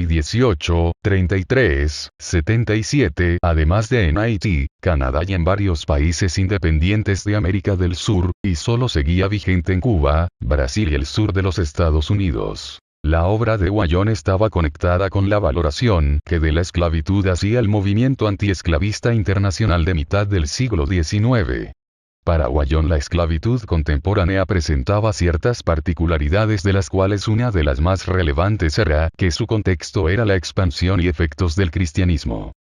y 1833, 77, además de en Haití, Canadá y en varios países independientes de América del Sur, y solo seguía vigente en Cuba, Brasil y el sur de los Estados Unidos. La obra de Wallon estaba conectada con la valoración que de la esclavitud hacía el movimiento antiesclavista internacional de mitad del siglo XIX. Para Wallon la esclavitud contemporánea presentaba ciertas particularidades de las cuales una de las más relevantes era que su contexto era la expansión y efectos del cristianismo.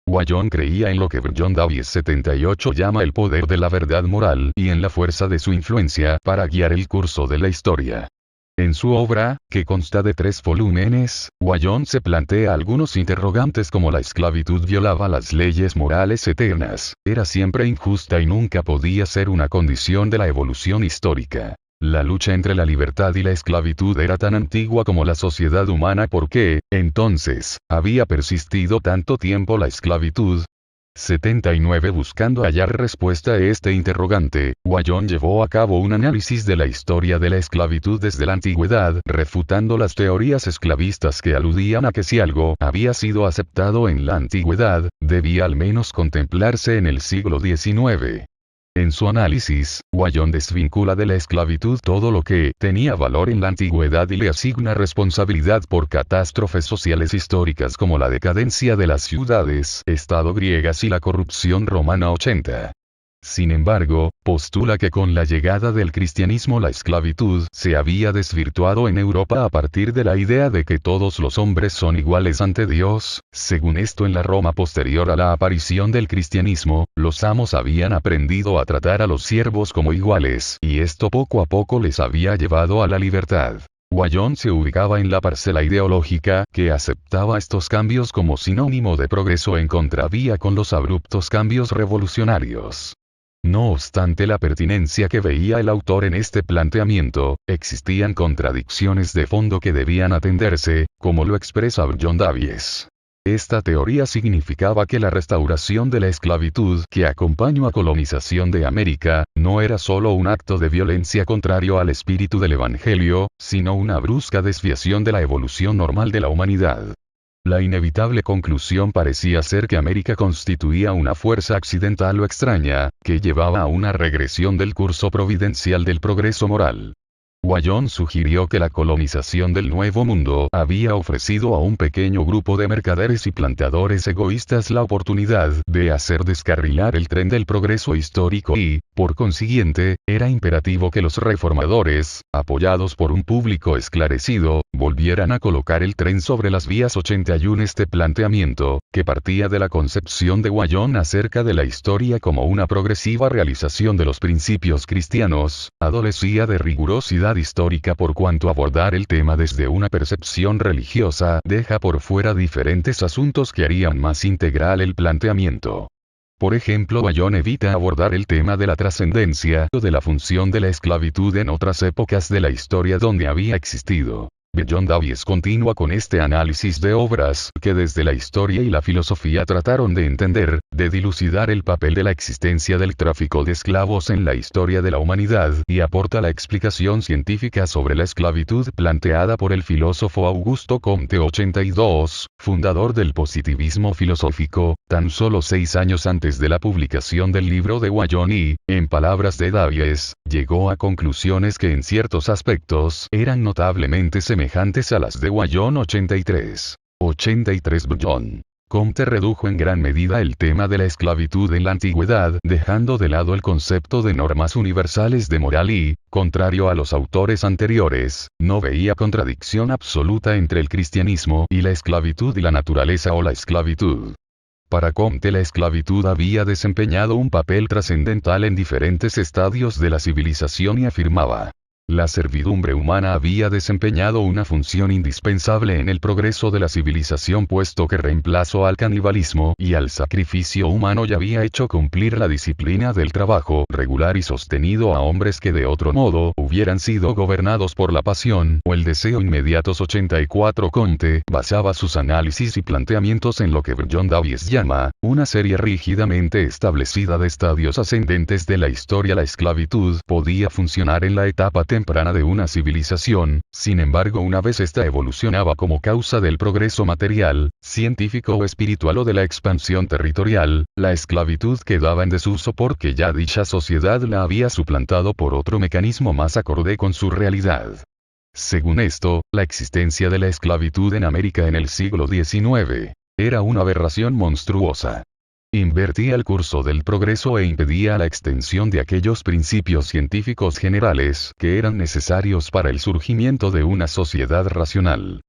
Wallon creía en lo que John Davies 78 llama el poder de la verdad moral y en la fuerza de su influencia para guiar el curso de la historia. En su obra, que consta de 3 volúmenes, Wallon se plantea algunos interrogantes como la esclavitud violaba las leyes morales eternas, era siempre injusta y nunca podía ser una condición de la evolución histórica. La lucha entre la libertad y la esclavitud era tan antigua como la sociedad humana. ¿Por qué, entonces, había persistido tanto tiempo la esclavitud? 79 Buscando hallar respuesta a este interrogante, Wallon llevó a cabo un análisis de la historia de la esclavitud desde la antigüedad, refutando las teorías esclavistas que aludían a que si algo había sido aceptado en la antigüedad, debía al menos contemplarse en el siglo XIX. En su análisis, Wallon desvincula de la esclavitud todo lo que tenía valor en la antigüedad y le asigna responsabilidad por catástrofes sociales históricas como la decadencia de las ciudades-estado griegas y la corrupción romana 80. Sin embargo, postula que con la llegada del cristianismo la esclavitud se había desvirtuado en Europa a partir de la idea de que todos los hombres son iguales ante Dios. Según esto, en la Roma posterior a la aparición del cristianismo, los amos habían aprendido a tratar a los siervos como iguales, y esto poco a poco les había llevado a la libertad. Wallon se ubicaba en la parcela ideológica que aceptaba estos cambios como sinónimo de progreso en contravía con los abruptos cambios revolucionarios. No obstante la pertinencia que veía el autor en este planteamiento, existían contradicciones de fondo que debían atenderse, como lo expresa John Davies. Esta teoría significaba que la restauración de la esclavitud que acompañó a colonización de América, no era solo un acto de violencia contrario al espíritu del Evangelio, sino una brusca desviación de la evolución normal de la humanidad. La inevitable conclusión parecía ser que América constituía una fuerza accidental o extraña, que llevaba a una regresión del curso providencial del progreso moral. Wallon sugirió que la colonización del Nuevo Mundo había ofrecido a un pequeño grupo de mercaderes y planteadores egoístas la oportunidad de hacer descarrilar el tren del progreso histórico y, por consiguiente, era imperativo que los reformadores, apoyados por un público esclarecido, volvieran a colocar el tren sobre las vías 81. Este planteamiento, que partía de la concepción de Wallon acerca de la historia como una progresiva realización de los principios cristianos, adolecía de rigurosidad histórica por cuanto abordar el tema desde una percepción religiosa deja por fuera diferentes asuntos que harían más integral el planteamiento. Por ejemplo, Wallon evita abordar el tema de la trascendencia o de la función de la esclavitud en otras épocas de la historia donde había existido. John Davies continúa con este análisis de obras que desde la historia y la filosofía trataron de entender, de dilucidar el papel de la existencia del tráfico de esclavos en la historia de la humanidad y aporta la explicación científica sobre la esclavitud planteada por el filósofo Augusto Comte 82, fundador del positivismo filosófico, tan solo 6 años antes de la publicación del libro de Wallon y, en palabras de Davies, llegó a conclusiones que en ciertos aspectos eran notablemente semejantes a las de Wallon 83. John Comte redujo en gran medida el tema de la esclavitud en la antigüedad, dejando de lado el concepto de normas universales de moral y, contrario a los autores anteriores, no veía contradicción absoluta entre el cristianismo y la esclavitud y la naturaleza o la esclavitud. Para Comte la esclavitud había desempeñado un papel trascendental en diferentes estadios de la civilización y afirmaba: la servidumbre humana había desempeñado una función indispensable en el progreso de la civilización puesto que reemplazó al canibalismo y al sacrificio humano y había hecho cumplir la disciplina del trabajo regular y sostenido a hombres que de otro modo hubieran sido gobernados por la pasión o el deseo inmediatos. 84 Comte basaba sus análisis y planteamientos en lo que John Davies llama una serie rígidamente establecida de estadios ascendentes de la historia. La esclavitud podía funcionar en la etapa temprana de una civilización, sin embargo una vez esta evolucionaba como causa del progreso material, científico o espiritual o de la expansión territorial, la esclavitud quedaba en desuso porque ya dicha sociedad la había suplantado por otro mecanismo más acorde con su realidad. Según esto, la existencia de la esclavitud en América en el siglo XIX era una aberración monstruosa. Invertía el curso del progreso e impedía la extensión de aquellos principios científicos generales que eran necesarios para el surgimiento de una sociedad racional.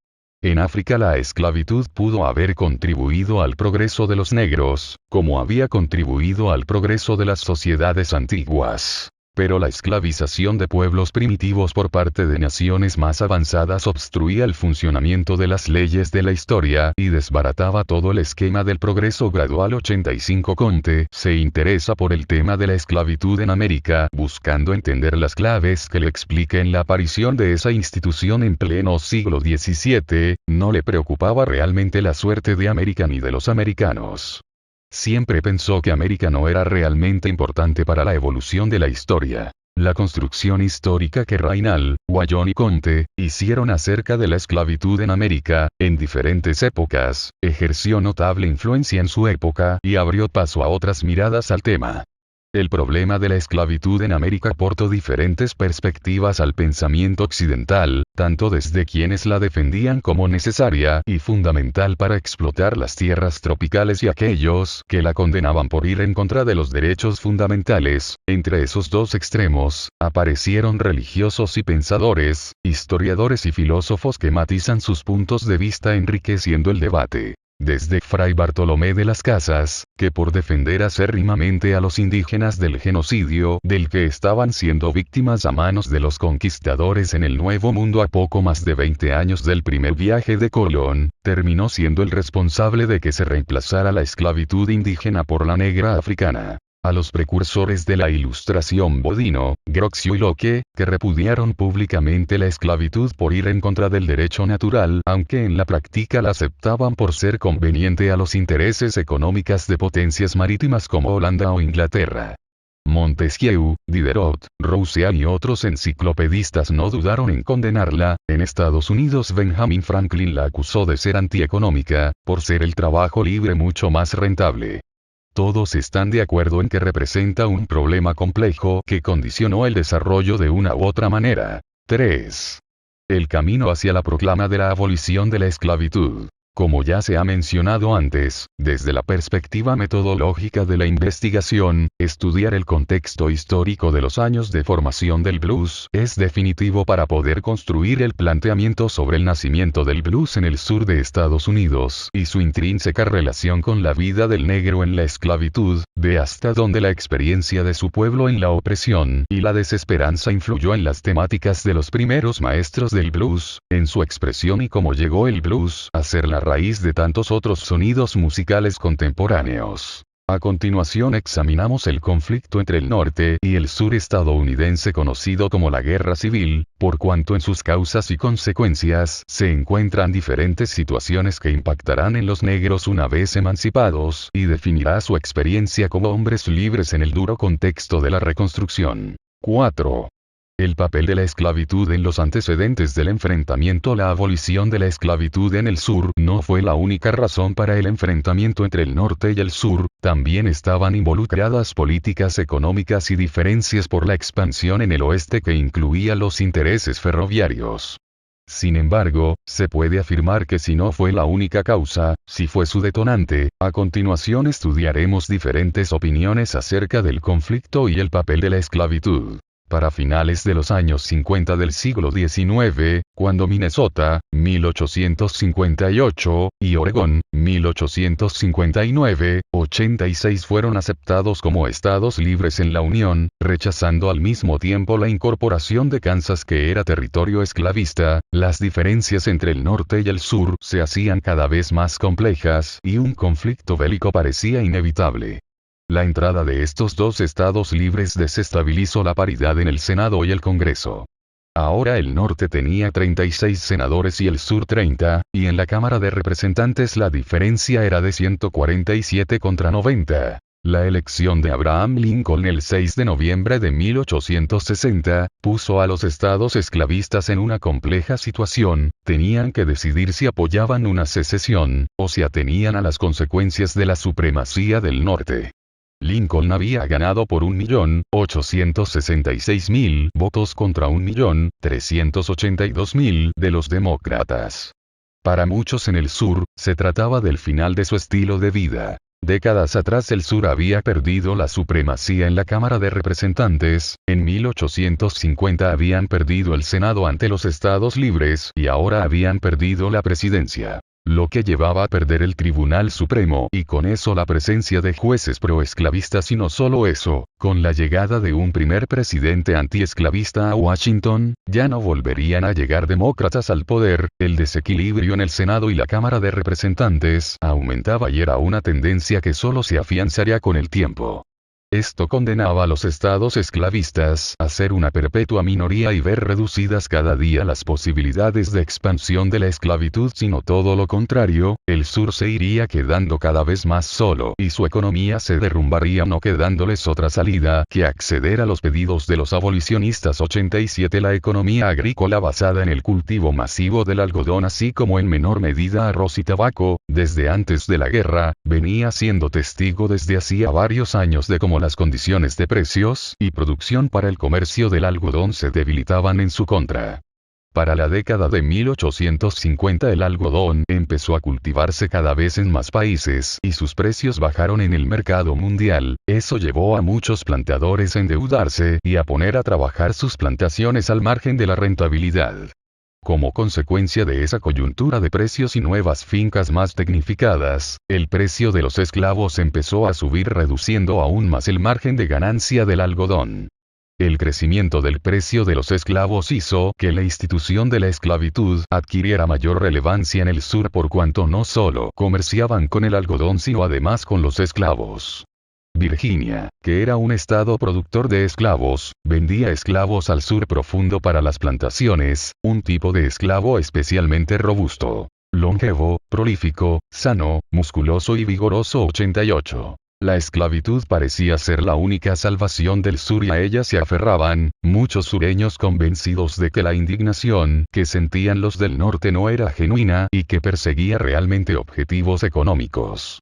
En África la esclavitud pudo haber contribuido al progreso de los negros, como había contribuido al progreso de las sociedades antiguas. Pero la esclavización de pueblos primitivos por parte de naciones más avanzadas obstruía el funcionamiento de las leyes de la historia y desbarataba todo el esquema del progreso gradual. 85 Conte se interesa por el tema de la esclavitud en América, buscando entender las claves que le expliquen la aparición de esa institución en pleno siglo XVII. No le preocupaba realmente la suerte de América ni de los americanos. Siempre pensó que América no era realmente importante para la evolución de la historia. La construcción histórica que Raynal, Wyon y Conte hicieron acerca de la esclavitud en América, en diferentes épocas, ejerció notable influencia en su época y abrió paso a otras miradas al tema. El problema de la esclavitud en América aportó diferentes perspectivas al pensamiento occidental, tanto desde quienes la defendían como necesaria y fundamental para explotar las tierras tropicales y aquellos que la condenaban por ir en contra de los derechos fundamentales. Entre esos dos extremos, aparecieron religiosos y pensadores, historiadores y filósofos que matizan sus puntos de vista enriqueciendo el debate. Desde Fray Bartolomé de las Casas, que por defender acérrimamente a los indígenas del genocidio del que estaban siendo víctimas a manos de los conquistadores en el Nuevo Mundo a poco más de 20 años del primer viaje de Colón, terminó siendo el responsable de que se reemplazara la esclavitud indígena por la negra africana. A los precursores de la Ilustración Bodino, Grocio y Locke, que repudiaron públicamente la esclavitud por ir en contra del derecho natural, aunque en la práctica la aceptaban por ser conveniente a los intereses económicos de potencias marítimas como Holanda o Inglaterra. Montesquieu, Diderot, Rousseau y otros enciclopedistas no dudaron en condenarla. En Estados Unidos Benjamin Franklin la acusó de ser antieconómica, por ser el trabajo libre mucho más rentable. Todos están de acuerdo en que representa un problema complejo que condicionó el desarrollo de una u otra manera. 3. El camino hacia la proclama de la abolición de la esclavitud. Como ya se ha mencionado antes, desde la perspectiva metodológica de la investigación, estudiar el contexto histórico de los años de formación del blues es definitivo para poder construir el planteamiento sobre el nacimiento del blues en el sur de Estados Unidos y su intrínseca relación con la vida del negro en la esclavitud, de hasta dónde la experiencia de su pueblo en la opresión y la desesperanza influyó en las temáticas de los primeros maestros del blues, en su expresión y cómo llegó el blues a ser la raíz de tantos otros sonidos musicales contemporáneos. A continuación examinamos el conflicto entre el norte y el sur estadounidense conocido como la Guerra Civil, por cuanto en sus causas y consecuencias se encuentran diferentes situaciones que impactarán en los negros una vez emancipados y definirá su experiencia como hombres libres en el duro contexto de la Reconstrucción. 4. El papel de la esclavitud en los antecedentes del enfrentamiento. La abolición de la esclavitud en el sur no fue la única razón para el enfrentamiento entre el norte y el sur, también estaban involucradas políticas económicas y diferencias por la expansión en el oeste que incluía los intereses ferroviarios. Sin embargo, se puede afirmar que si no fue la única causa, sí fue su detonante. A continuación estudiaremos diferentes opiniones acerca del conflicto y el papel de la esclavitud. Para finales de los años 50 del siglo XIX, cuando Minnesota, 1858, y Oregón, 1859, 86 fueron aceptados como estados libres en la Unión, rechazando al mismo tiempo la incorporación de Kansas que era territorio esclavista, las diferencias entre el norte y el sur se hacían cada vez más complejas y un conflicto bélico parecía inevitable. La entrada de estos dos estados libres desestabilizó la paridad en el Senado y el Congreso. Ahora el norte tenía 36 senadores y el sur 30, y en la Cámara de Representantes la diferencia era de 147 contra 90. La elección de Abraham Lincoln el 6 de noviembre de 1860, puso a los estados esclavistas en una compleja situación, tenían que decidir si apoyaban una secesión, o si atenían a las consecuencias de la supremacía del norte. Lincoln había ganado por 1.866.000 votos contra 1.382.000 de los demócratas. Para muchos en el sur, se trataba del final de su estilo de vida. Décadas atrás el sur había perdido la supremacía en la Cámara de Representantes, en 1850 habían perdido el Senado ante los Estados Libres y ahora habían perdido la presidencia. Lo que llevaba a perder el Tribunal Supremo y con eso la presencia de jueces proesclavistas y no solo eso, con la llegada de un primer presidente antiesclavista a Washington, ya no volverían a llegar demócratas al poder, el desequilibrio en el Senado y la Cámara de Representantes aumentaba y era una tendencia que solo se afianzaría con el tiempo. Esto condenaba a los estados esclavistas a ser una perpetua minoría y ver reducidas cada día las posibilidades de expansión de la esclavitud, sino todo lo contrario, el sur se iría quedando cada vez más solo y su economía se derrumbaría, no quedándoles otra salida que acceder a los pedidos de los abolicionistas. 87 La economía agrícola basada en el cultivo masivo del algodón así como en menor medida arroz y tabaco, desde antes de la guerra, venía siendo testigo desde hacía varios años de cómo las condiciones de precios y producción para el comercio del algodón se debilitaban en su contra. Para la década de 1850 el algodón empezó a cultivarse cada vez en más países y sus precios bajaron en el mercado mundial, eso llevó a muchos plantadores a endeudarse y a poner a trabajar sus plantaciones al margen de la rentabilidad. Como consecuencia de esa coyuntura de precios y nuevas fincas más tecnificadas, el precio de los esclavos empezó a subir reduciendo aún más el margen de ganancia del algodón. El crecimiento del precio de los esclavos hizo que la institución de la esclavitud adquiriera mayor relevancia en el sur por cuanto no solo comerciaban con el algodón sino además con los esclavos. Virginia, que era un estado productor de esclavos, vendía esclavos al sur profundo para las plantaciones, un tipo de esclavo especialmente robusto, longevo, prolífico, sano, musculoso y vigoroso. 88. La esclavitud parecía ser la única salvación del sur y a ella se aferraban, muchos sureños convencidos de que la indignación que sentían los del norte no era genuina y que perseguía realmente objetivos económicos.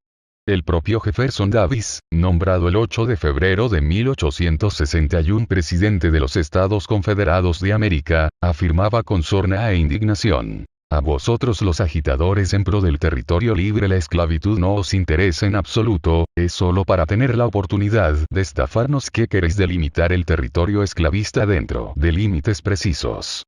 El propio Jefferson Davis, nombrado el 8 de febrero de 1861 presidente de los Estados Confederados de América, afirmaba con sorna e indignación: a vosotros los agitadores en pro del territorio libre la esclavitud no os interesa en absoluto, es solo para tener la oportunidad de estafarnos que queréis delimitar el territorio esclavista dentro de límites precisos.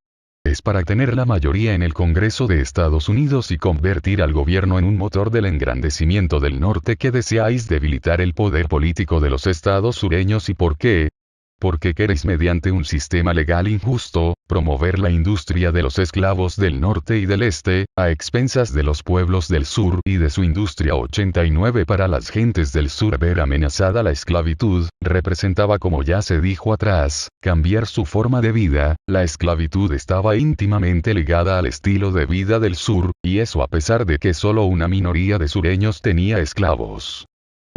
Es para tener la mayoría en el Congreso de Estados Unidos y convertir al gobierno en un motor del engrandecimiento del norte que deseáis debilitar el poder político de los estados sureños. ¿Y por qué? Porque queréis mediante un sistema legal injusto, promover la industria de los esclavos del norte y del este, a expensas de los pueblos del sur y de su industria. 89 Para las gentes del sur ver amenazada la esclavitud, representaba, como ya se dijo atrás, cambiar su forma de vida. La esclavitud estaba íntimamente ligada al estilo de vida del sur, y eso a pesar de que solo una minoría de sureños tenía esclavos.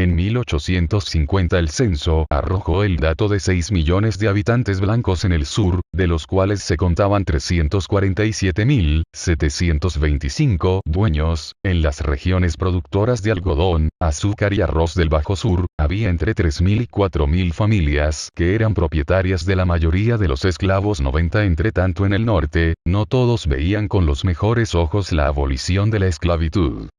En 1850 el censo arrojó el dato de 6 millones de habitantes blancos en el sur, de los cuales se contaban 347.725 dueños. En las regiones productoras de algodón, azúcar y arroz del Bajo Sur, había entre 3.000 y 4.000 familias que eran propietarias de la mayoría de los esclavos. 90 Entre tanto en el norte, no todos veían con los mejores ojos la abolición de la esclavitud.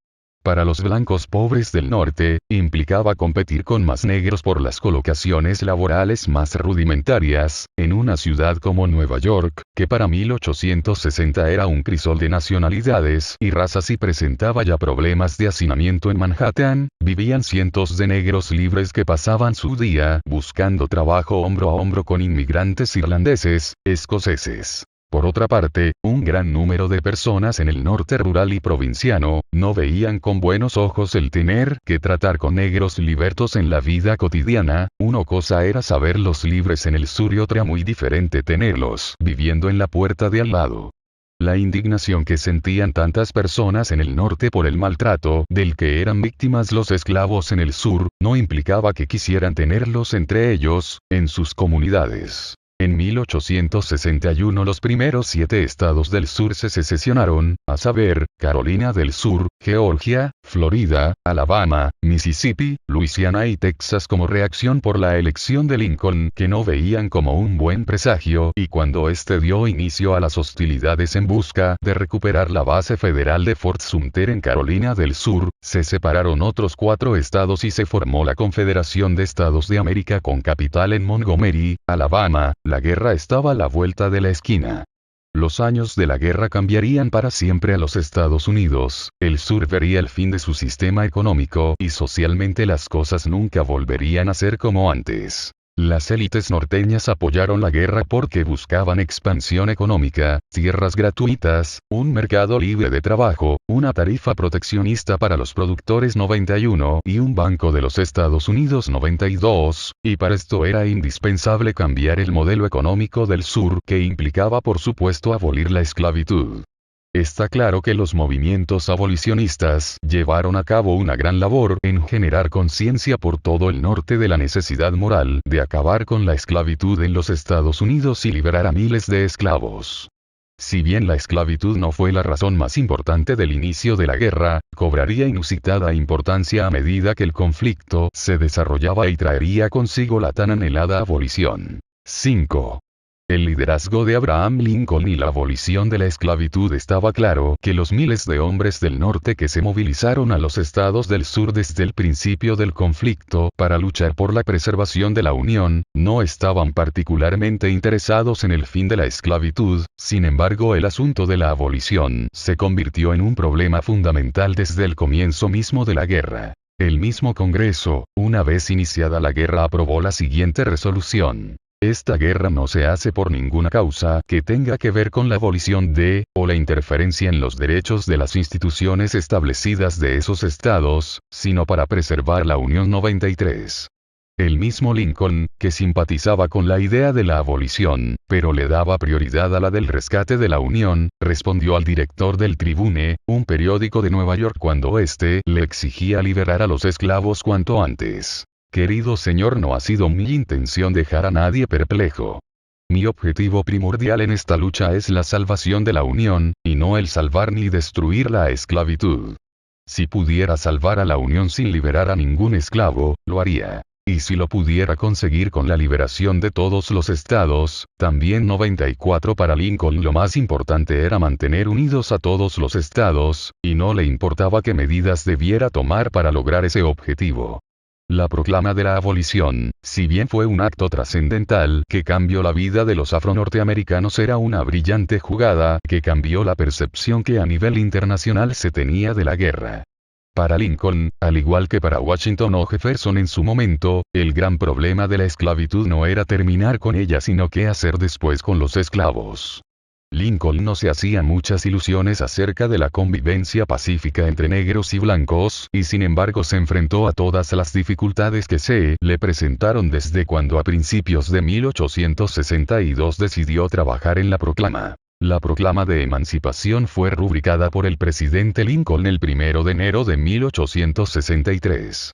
Para los blancos pobres del norte, implicaba competir con más negros por las colocaciones laborales más rudimentarias, en una ciudad como Nueva York, que para 1860 era un crisol de nacionalidades y razas y presentaba ya problemas de hacinamiento. En Manhattan, vivían cientos de negros libres que pasaban su día buscando trabajo hombro a hombro con inmigrantes irlandeses, escoceses. Por otra parte, un gran número de personas en el norte rural y provinciano, no veían con buenos ojos el tener que tratar con negros libertos en la vida cotidiana. Una cosa era saberlos libres en el sur y otra muy diferente tenerlos viviendo en la puerta de al lado. La indignación que sentían tantas personas en el norte por el maltrato del que eran víctimas los esclavos en el sur, no implicaba que quisieran tenerlos entre ellos, en sus comunidades. En 1861 los primeros 7 estados del sur se secesionaron, a saber, Carolina del Sur, Georgia, Florida, Alabama, Mississippi, Luisiana y Texas como reacción por la elección de Lincoln que no veían como un buen presagio y cuando este dio inicio a las hostilidades en busca de recuperar la base federal de Fort Sumter en Carolina del Sur, se separaron otros 4 estados y se formó la Confederación de Estados de América con capital en Montgomery, Alabama. La guerra estaba a la vuelta de la esquina. Los años de la guerra cambiarían para siempre a los Estados Unidos, el sur vería el fin de su sistema económico y socialmente las cosas nunca volverían a ser como antes. Las élites norteñas apoyaron la guerra porque buscaban expansión económica, tierras gratuitas, un mercado libre de trabajo, una tarifa proteccionista para los productores 91 y un Banco de los Estados Unidos 92, y para esto era indispensable cambiar el modelo económico del sur que implicaba por supuesto abolir la esclavitud. Está claro que los movimientos abolicionistas llevaron a cabo una gran labor en generar conciencia por todo el norte de la necesidad moral de acabar con la esclavitud en los Estados Unidos y liberar a miles de esclavos. Si bien la esclavitud no fue la razón más importante del inicio de la guerra, cobraría inusitada importancia a medida que el conflicto se desarrollaba y traería consigo la tan anhelada abolición. 5. El liderazgo de Abraham Lincoln y la abolición de la esclavitud. Estaba claro que los miles de hombres del norte que se movilizaron a los estados del sur desde el principio del conflicto para luchar por la preservación de la Unión, no estaban particularmente interesados en el fin de la esclavitud. Sin embargo, el asunto de la abolición se convirtió en un problema fundamental desde el comienzo mismo de la guerra. El mismo Congreso, una vez iniciada la guerra, aprobó la siguiente resolución. Esta guerra no se hace por ninguna causa que tenga que ver con la abolición de, o la interferencia en los derechos de las instituciones establecidas de esos estados, sino para preservar la Unión 93. El mismo Lincoln, que simpatizaba con la idea de la abolición, pero le daba prioridad a la del rescate de la Unión, respondió al director del Tribune, un periódico de Nueva York, cuando éste le exigía liberar a los esclavos cuanto antes. Querido señor, no ha sido mi intención dejar a nadie perplejo. Mi objetivo primordial en esta lucha es la salvación de la Unión, y no el salvar ni destruir la esclavitud. Si pudiera salvar a la Unión sin liberar a ningún esclavo, lo haría. Y si lo pudiera conseguir con la liberación de todos los estados, también 94. Para Lincoln lo más importante era mantener unidos a todos los estados, y no le importaba qué medidas debiera tomar para lograr ese objetivo. La proclama de la abolición, si bien fue un acto trascendental que cambió la vida de los afronorteamericanos, era una brillante jugada que cambió la percepción que a nivel internacional se tenía de la guerra. Para Lincoln, al igual que para Washington o Jefferson en su momento, el gran problema de la esclavitud no era terminar con ella, sino qué hacer después con los esclavos. Lincoln no se hacía muchas ilusiones acerca de la convivencia pacífica entre negros y blancos, y sin embargo se enfrentó a todas las dificultades que se le presentaron desde cuando a principios de 1862 decidió trabajar en la proclama. La proclama de emancipación fue rubricada por el presidente Lincoln el 1 de enero de 1863.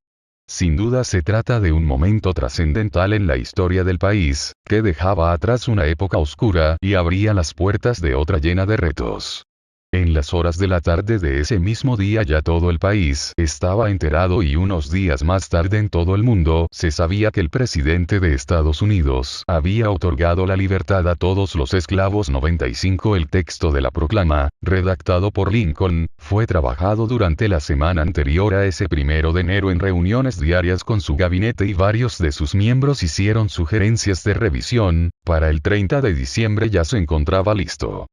Sin duda se trata de un momento trascendental en la historia del país, que dejaba atrás una época oscura y abría las puertas de otra llena de retos. En las horas de la tarde de ese mismo día ya todo el país estaba enterado, y unos días más tarde en todo el mundo se sabía que el presidente de Estados Unidos había otorgado la libertad a todos los esclavos 95. El texto de la proclama, redactado por Lincoln, fue trabajado durante la semana anterior a ese 1 de enero en reuniones diarias con su gabinete, y varios de sus miembros hicieron sugerencias de revisión. Para el 30 de diciembre ya se encontraba listo.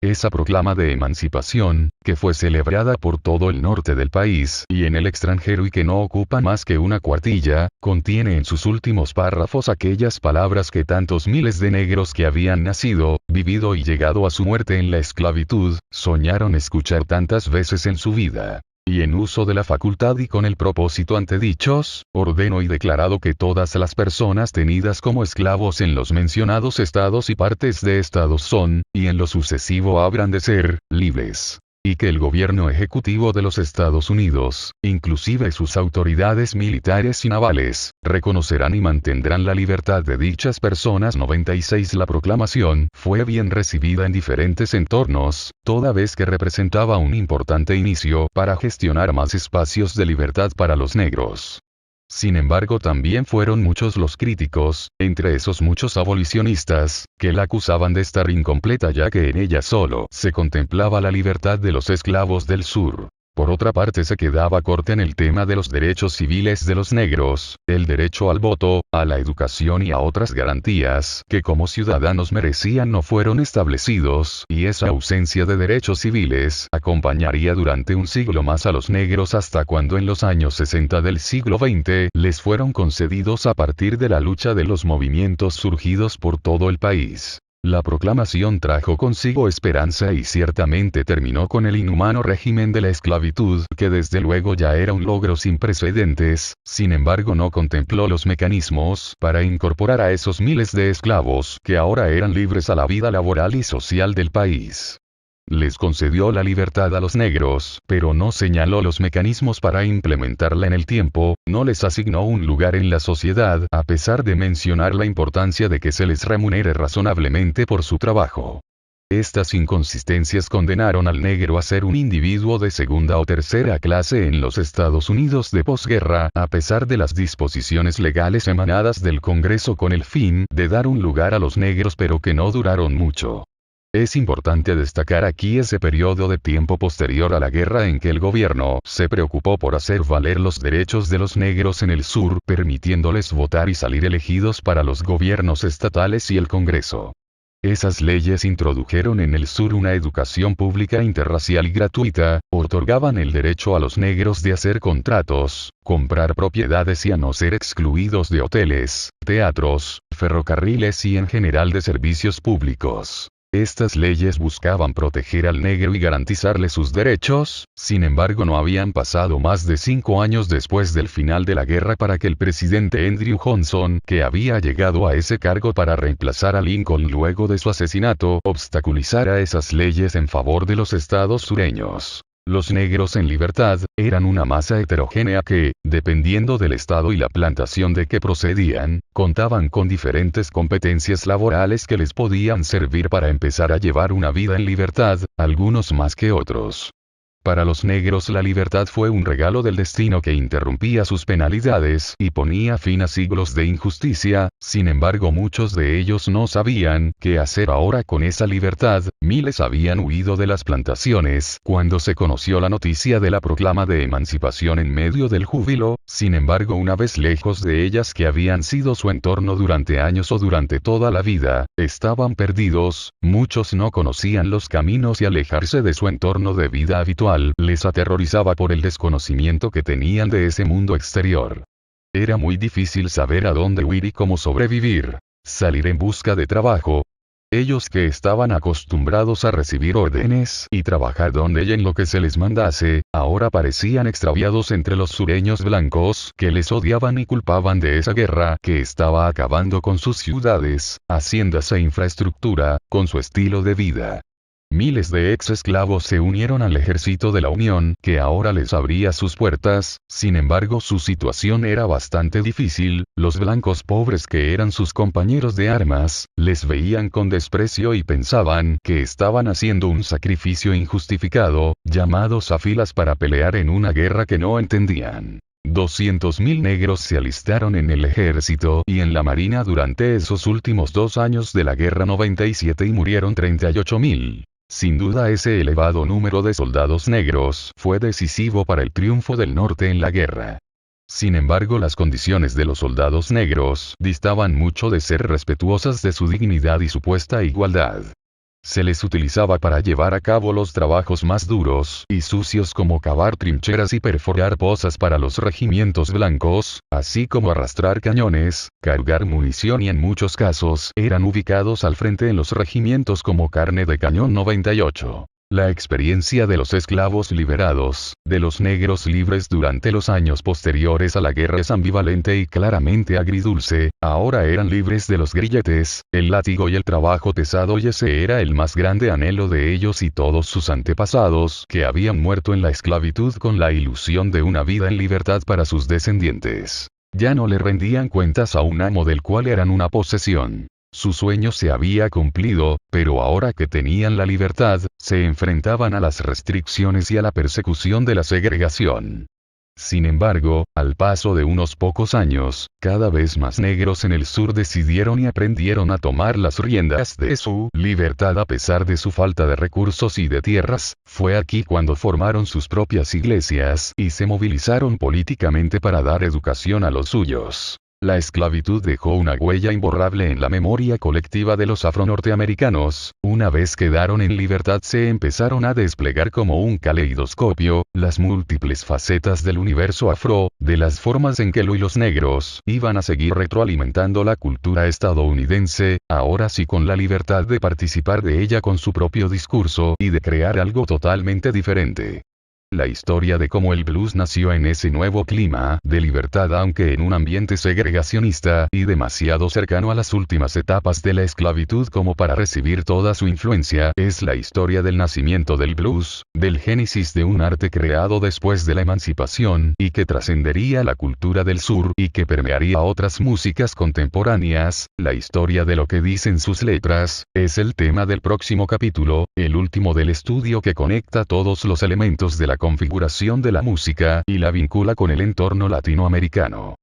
Esa proclama de emancipación, que fue celebrada por todo el norte del país y en el extranjero y que no ocupa más que una cuartilla, contiene en sus últimos párrafos aquellas palabras que tantos miles de negros que habían nacido, vivido y llegado a su muerte en la esclavitud, soñaron escuchar tantas veces en su vida. Y en uso de la facultad y con el propósito antedichos, ordeno y declarado que todas las personas tenidas como esclavos en los mencionados estados y partes de estados son, y en lo sucesivo habrán de ser, libres. y que el gobierno ejecutivo de los Estados Unidos, inclusive sus autoridades militares y navales, reconocerán y mantendrán la libertad de dichas personas. 96. La proclamación fue bien recibida en diferentes entornos, toda vez que representaba un importante inicio para gestionar más espacios de libertad para los negros. Sin embargo, también fueron muchos los críticos, entre esos muchos abolicionistas, que la acusaban de estar incompleta ya que en ella solo se contemplaba la libertad de los esclavos del sur. Por otra parte, se quedaba corta en el tema de los derechos civiles de los negros, el derecho al voto, a la educación y a otras garantías que como ciudadanos merecían no fueron establecidos, y esa ausencia de derechos civiles acompañaría durante un siglo más a los negros hasta cuando en los años 60 del siglo XX les fueron concedidos a partir de la lucha de los movimientos surgidos por todo el país. La proclamación trajo consigo esperanza y ciertamente terminó con el inhumano régimen de la esclavitud, que desde luego ya era un logro sin precedentes. Sin embargo, no contempló los mecanismos para incorporar a esos miles de esclavos que ahora eran libres a la vida laboral y social del país. Les concedió la libertad a los negros, pero no señaló los mecanismos para implementarla en el tiempo, no les asignó un lugar en la sociedad, a pesar de mencionar la importancia de que se les remunere razonablemente por su trabajo. Estas inconsistencias condenaron al negro a ser un individuo de segunda o tercera clase en los Estados Unidos de posguerra, a pesar de las disposiciones legales emanadas del Congreso con el fin de dar un lugar a los negros, pero que no duraron mucho. Es importante destacar aquí ese periodo de tiempo posterior a la guerra en que el gobierno se preocupó por hacer valer los derechos de los negros en el sur, permitiéndoles votar y salir elegidos para los gobiernos estatales y el Congreso. Esas leyes introdujeron en el sur una educación pública interracial y gratuita, otorgaban el derecho a los negros de hacer contratos, comprar propiedades y a no ser excluidos de hoteles, teatros, ferrocarriles y en general de servicios públicos. Estas leyes buscaban proteger al negro y garantizarle sus derechos, sin embargo no habían pasado más de 5 años después del final de la guerra para que el presidente Andrew Johnson, que había llegado a ese cargo para reemplazar a Lincoln luego de su asesinato, obstaculizara esas leyes en favor de los estados sureños. Los negros en libertad eran una masa heterogénea que, dependiendo del estado y la plantación de que procedían, contaban con diferentes competencias laborales que les podían servir para empezar a llevar una vida en libertad, algunos más que otros. Para los negros la libertad fue un regalo del destino que interrumpía sus penalidades y ponía fin a siglos de injusticia. Sin embargo, muchos de ellos no sabían qué hacer ahora con esa libertad. Miles habían huido de las plantaciones cuando se conoció la noticia de la proclama de emancipación en medio del júbilo. Sin embargo, una vez lejos de ellas que habían sido su entorno durante años o durante toda la vida, estaban perdidos. Muchos no conocían los caminos y alejarse de su entorno de vida habitual les aterrorizaba por el desconocimiento que tenían de ese mundo exterior. Era muy difícil saber a dónde huir y cómo sobrevivir. Salir en busca de trabajo. Ellos que estaban acostumbrados a recibir órdenes y trabajar donde y en lo que se les mandase, ahora parecían extraviados entre los sureños blancos que les odiaban y culpaban de esa guerra que estaba acabando con sus ciudades, haciendas e infraestructura, con su estilo de vida. Miles de ex-esclavos se unieron al ejército de la Unión, que ahora les abría sus puertas. Sin embargo, su situación era bastante difícil. Los blancos pobres que eran sus compañeros de armas, les veían con desprecio y pensaban que estaban haciendo un sacrificio injustificado, llamados a filas para pelear en una guerra que no entendían. 200.000 negros se alistaron en el ejército y en la marina durante esos últimos 2 años de la guerra 97 y murieron 38.000. Sin duda ese elevado número de soldados negros fue decisivo para el triunfo del norte en la guerra. Sin embargo, las condiciones de los soldados negros distaban mucho de ser respetuosas de su dignidad y supuesta igualdad. Se les utilizaba para llevar a cabo los trabajos más duros y sucios como cavar trincheras y perforar pozas para los regimientos blancos, así como arrastrar cañones, cargar munición y en muchos casos eran ubicados al frente en los regimientos como carne de cañón 98. La experiencia de los esclavos liberados, de los negros libres durante los años posteriores a la guerra es ambivalente y claramente agridulce. Ahora eran libres de los grilletes, el látigo y el trabajo pesado, y ese era el más grande anhelo de ellos y todos sus antepasados, que habían muerto en la esclavitud con la ilusión de una vida en libertad para sus descendientes. Ya no le rendían cuentas a un amo del cual eran una posesión. Su sueño se había cumplido, pero ahora que tenían la libertad, se enfrentaban a las restricciones y a la persecución de la segregación. Sin embargo, al paso de unos pocos años, cada vez más negros en el sur decidieron y aprendieron a tomar las riendas de su libertad a pesar de su falta de recursos y de tierras. Fue aquí cuando formaron sus propias iglesias y se movilizaron políticamente para dar educación a los suyos. La esclavitud dejó una huella imborrable en la memoria colectiva de los afro-norteamericanos. Una vez quedaron en libertad se empezaron a desplegar como un caleidoscopio, las múltiples facetas del universo afro, de las formas en que lo y los negros iban a seguir retroalimentando la cultura estadounidense, ahora sí con la libertad de participar de ella con su propio discurso y de crear algo totalmente diferente. La historia de cómo el blues nació en ese nuevo clima de libertad, aunque en un ambiente segregacionista y demasiado cercano a las últimas etapas de la esclavitud como para recibir toda su influencia, es la historia del nacimiento del blues, del génesis de un arte creado después de la emancipación y que trascendería la cultura del sur y que permearía otras músicas contemporáneas. La historia de lo que dicen sus letras es el tema del próximo capítulo, el último del estudio que conecta todos los elementos de la configuración de la música y la vincula con el entorno latinoamericano.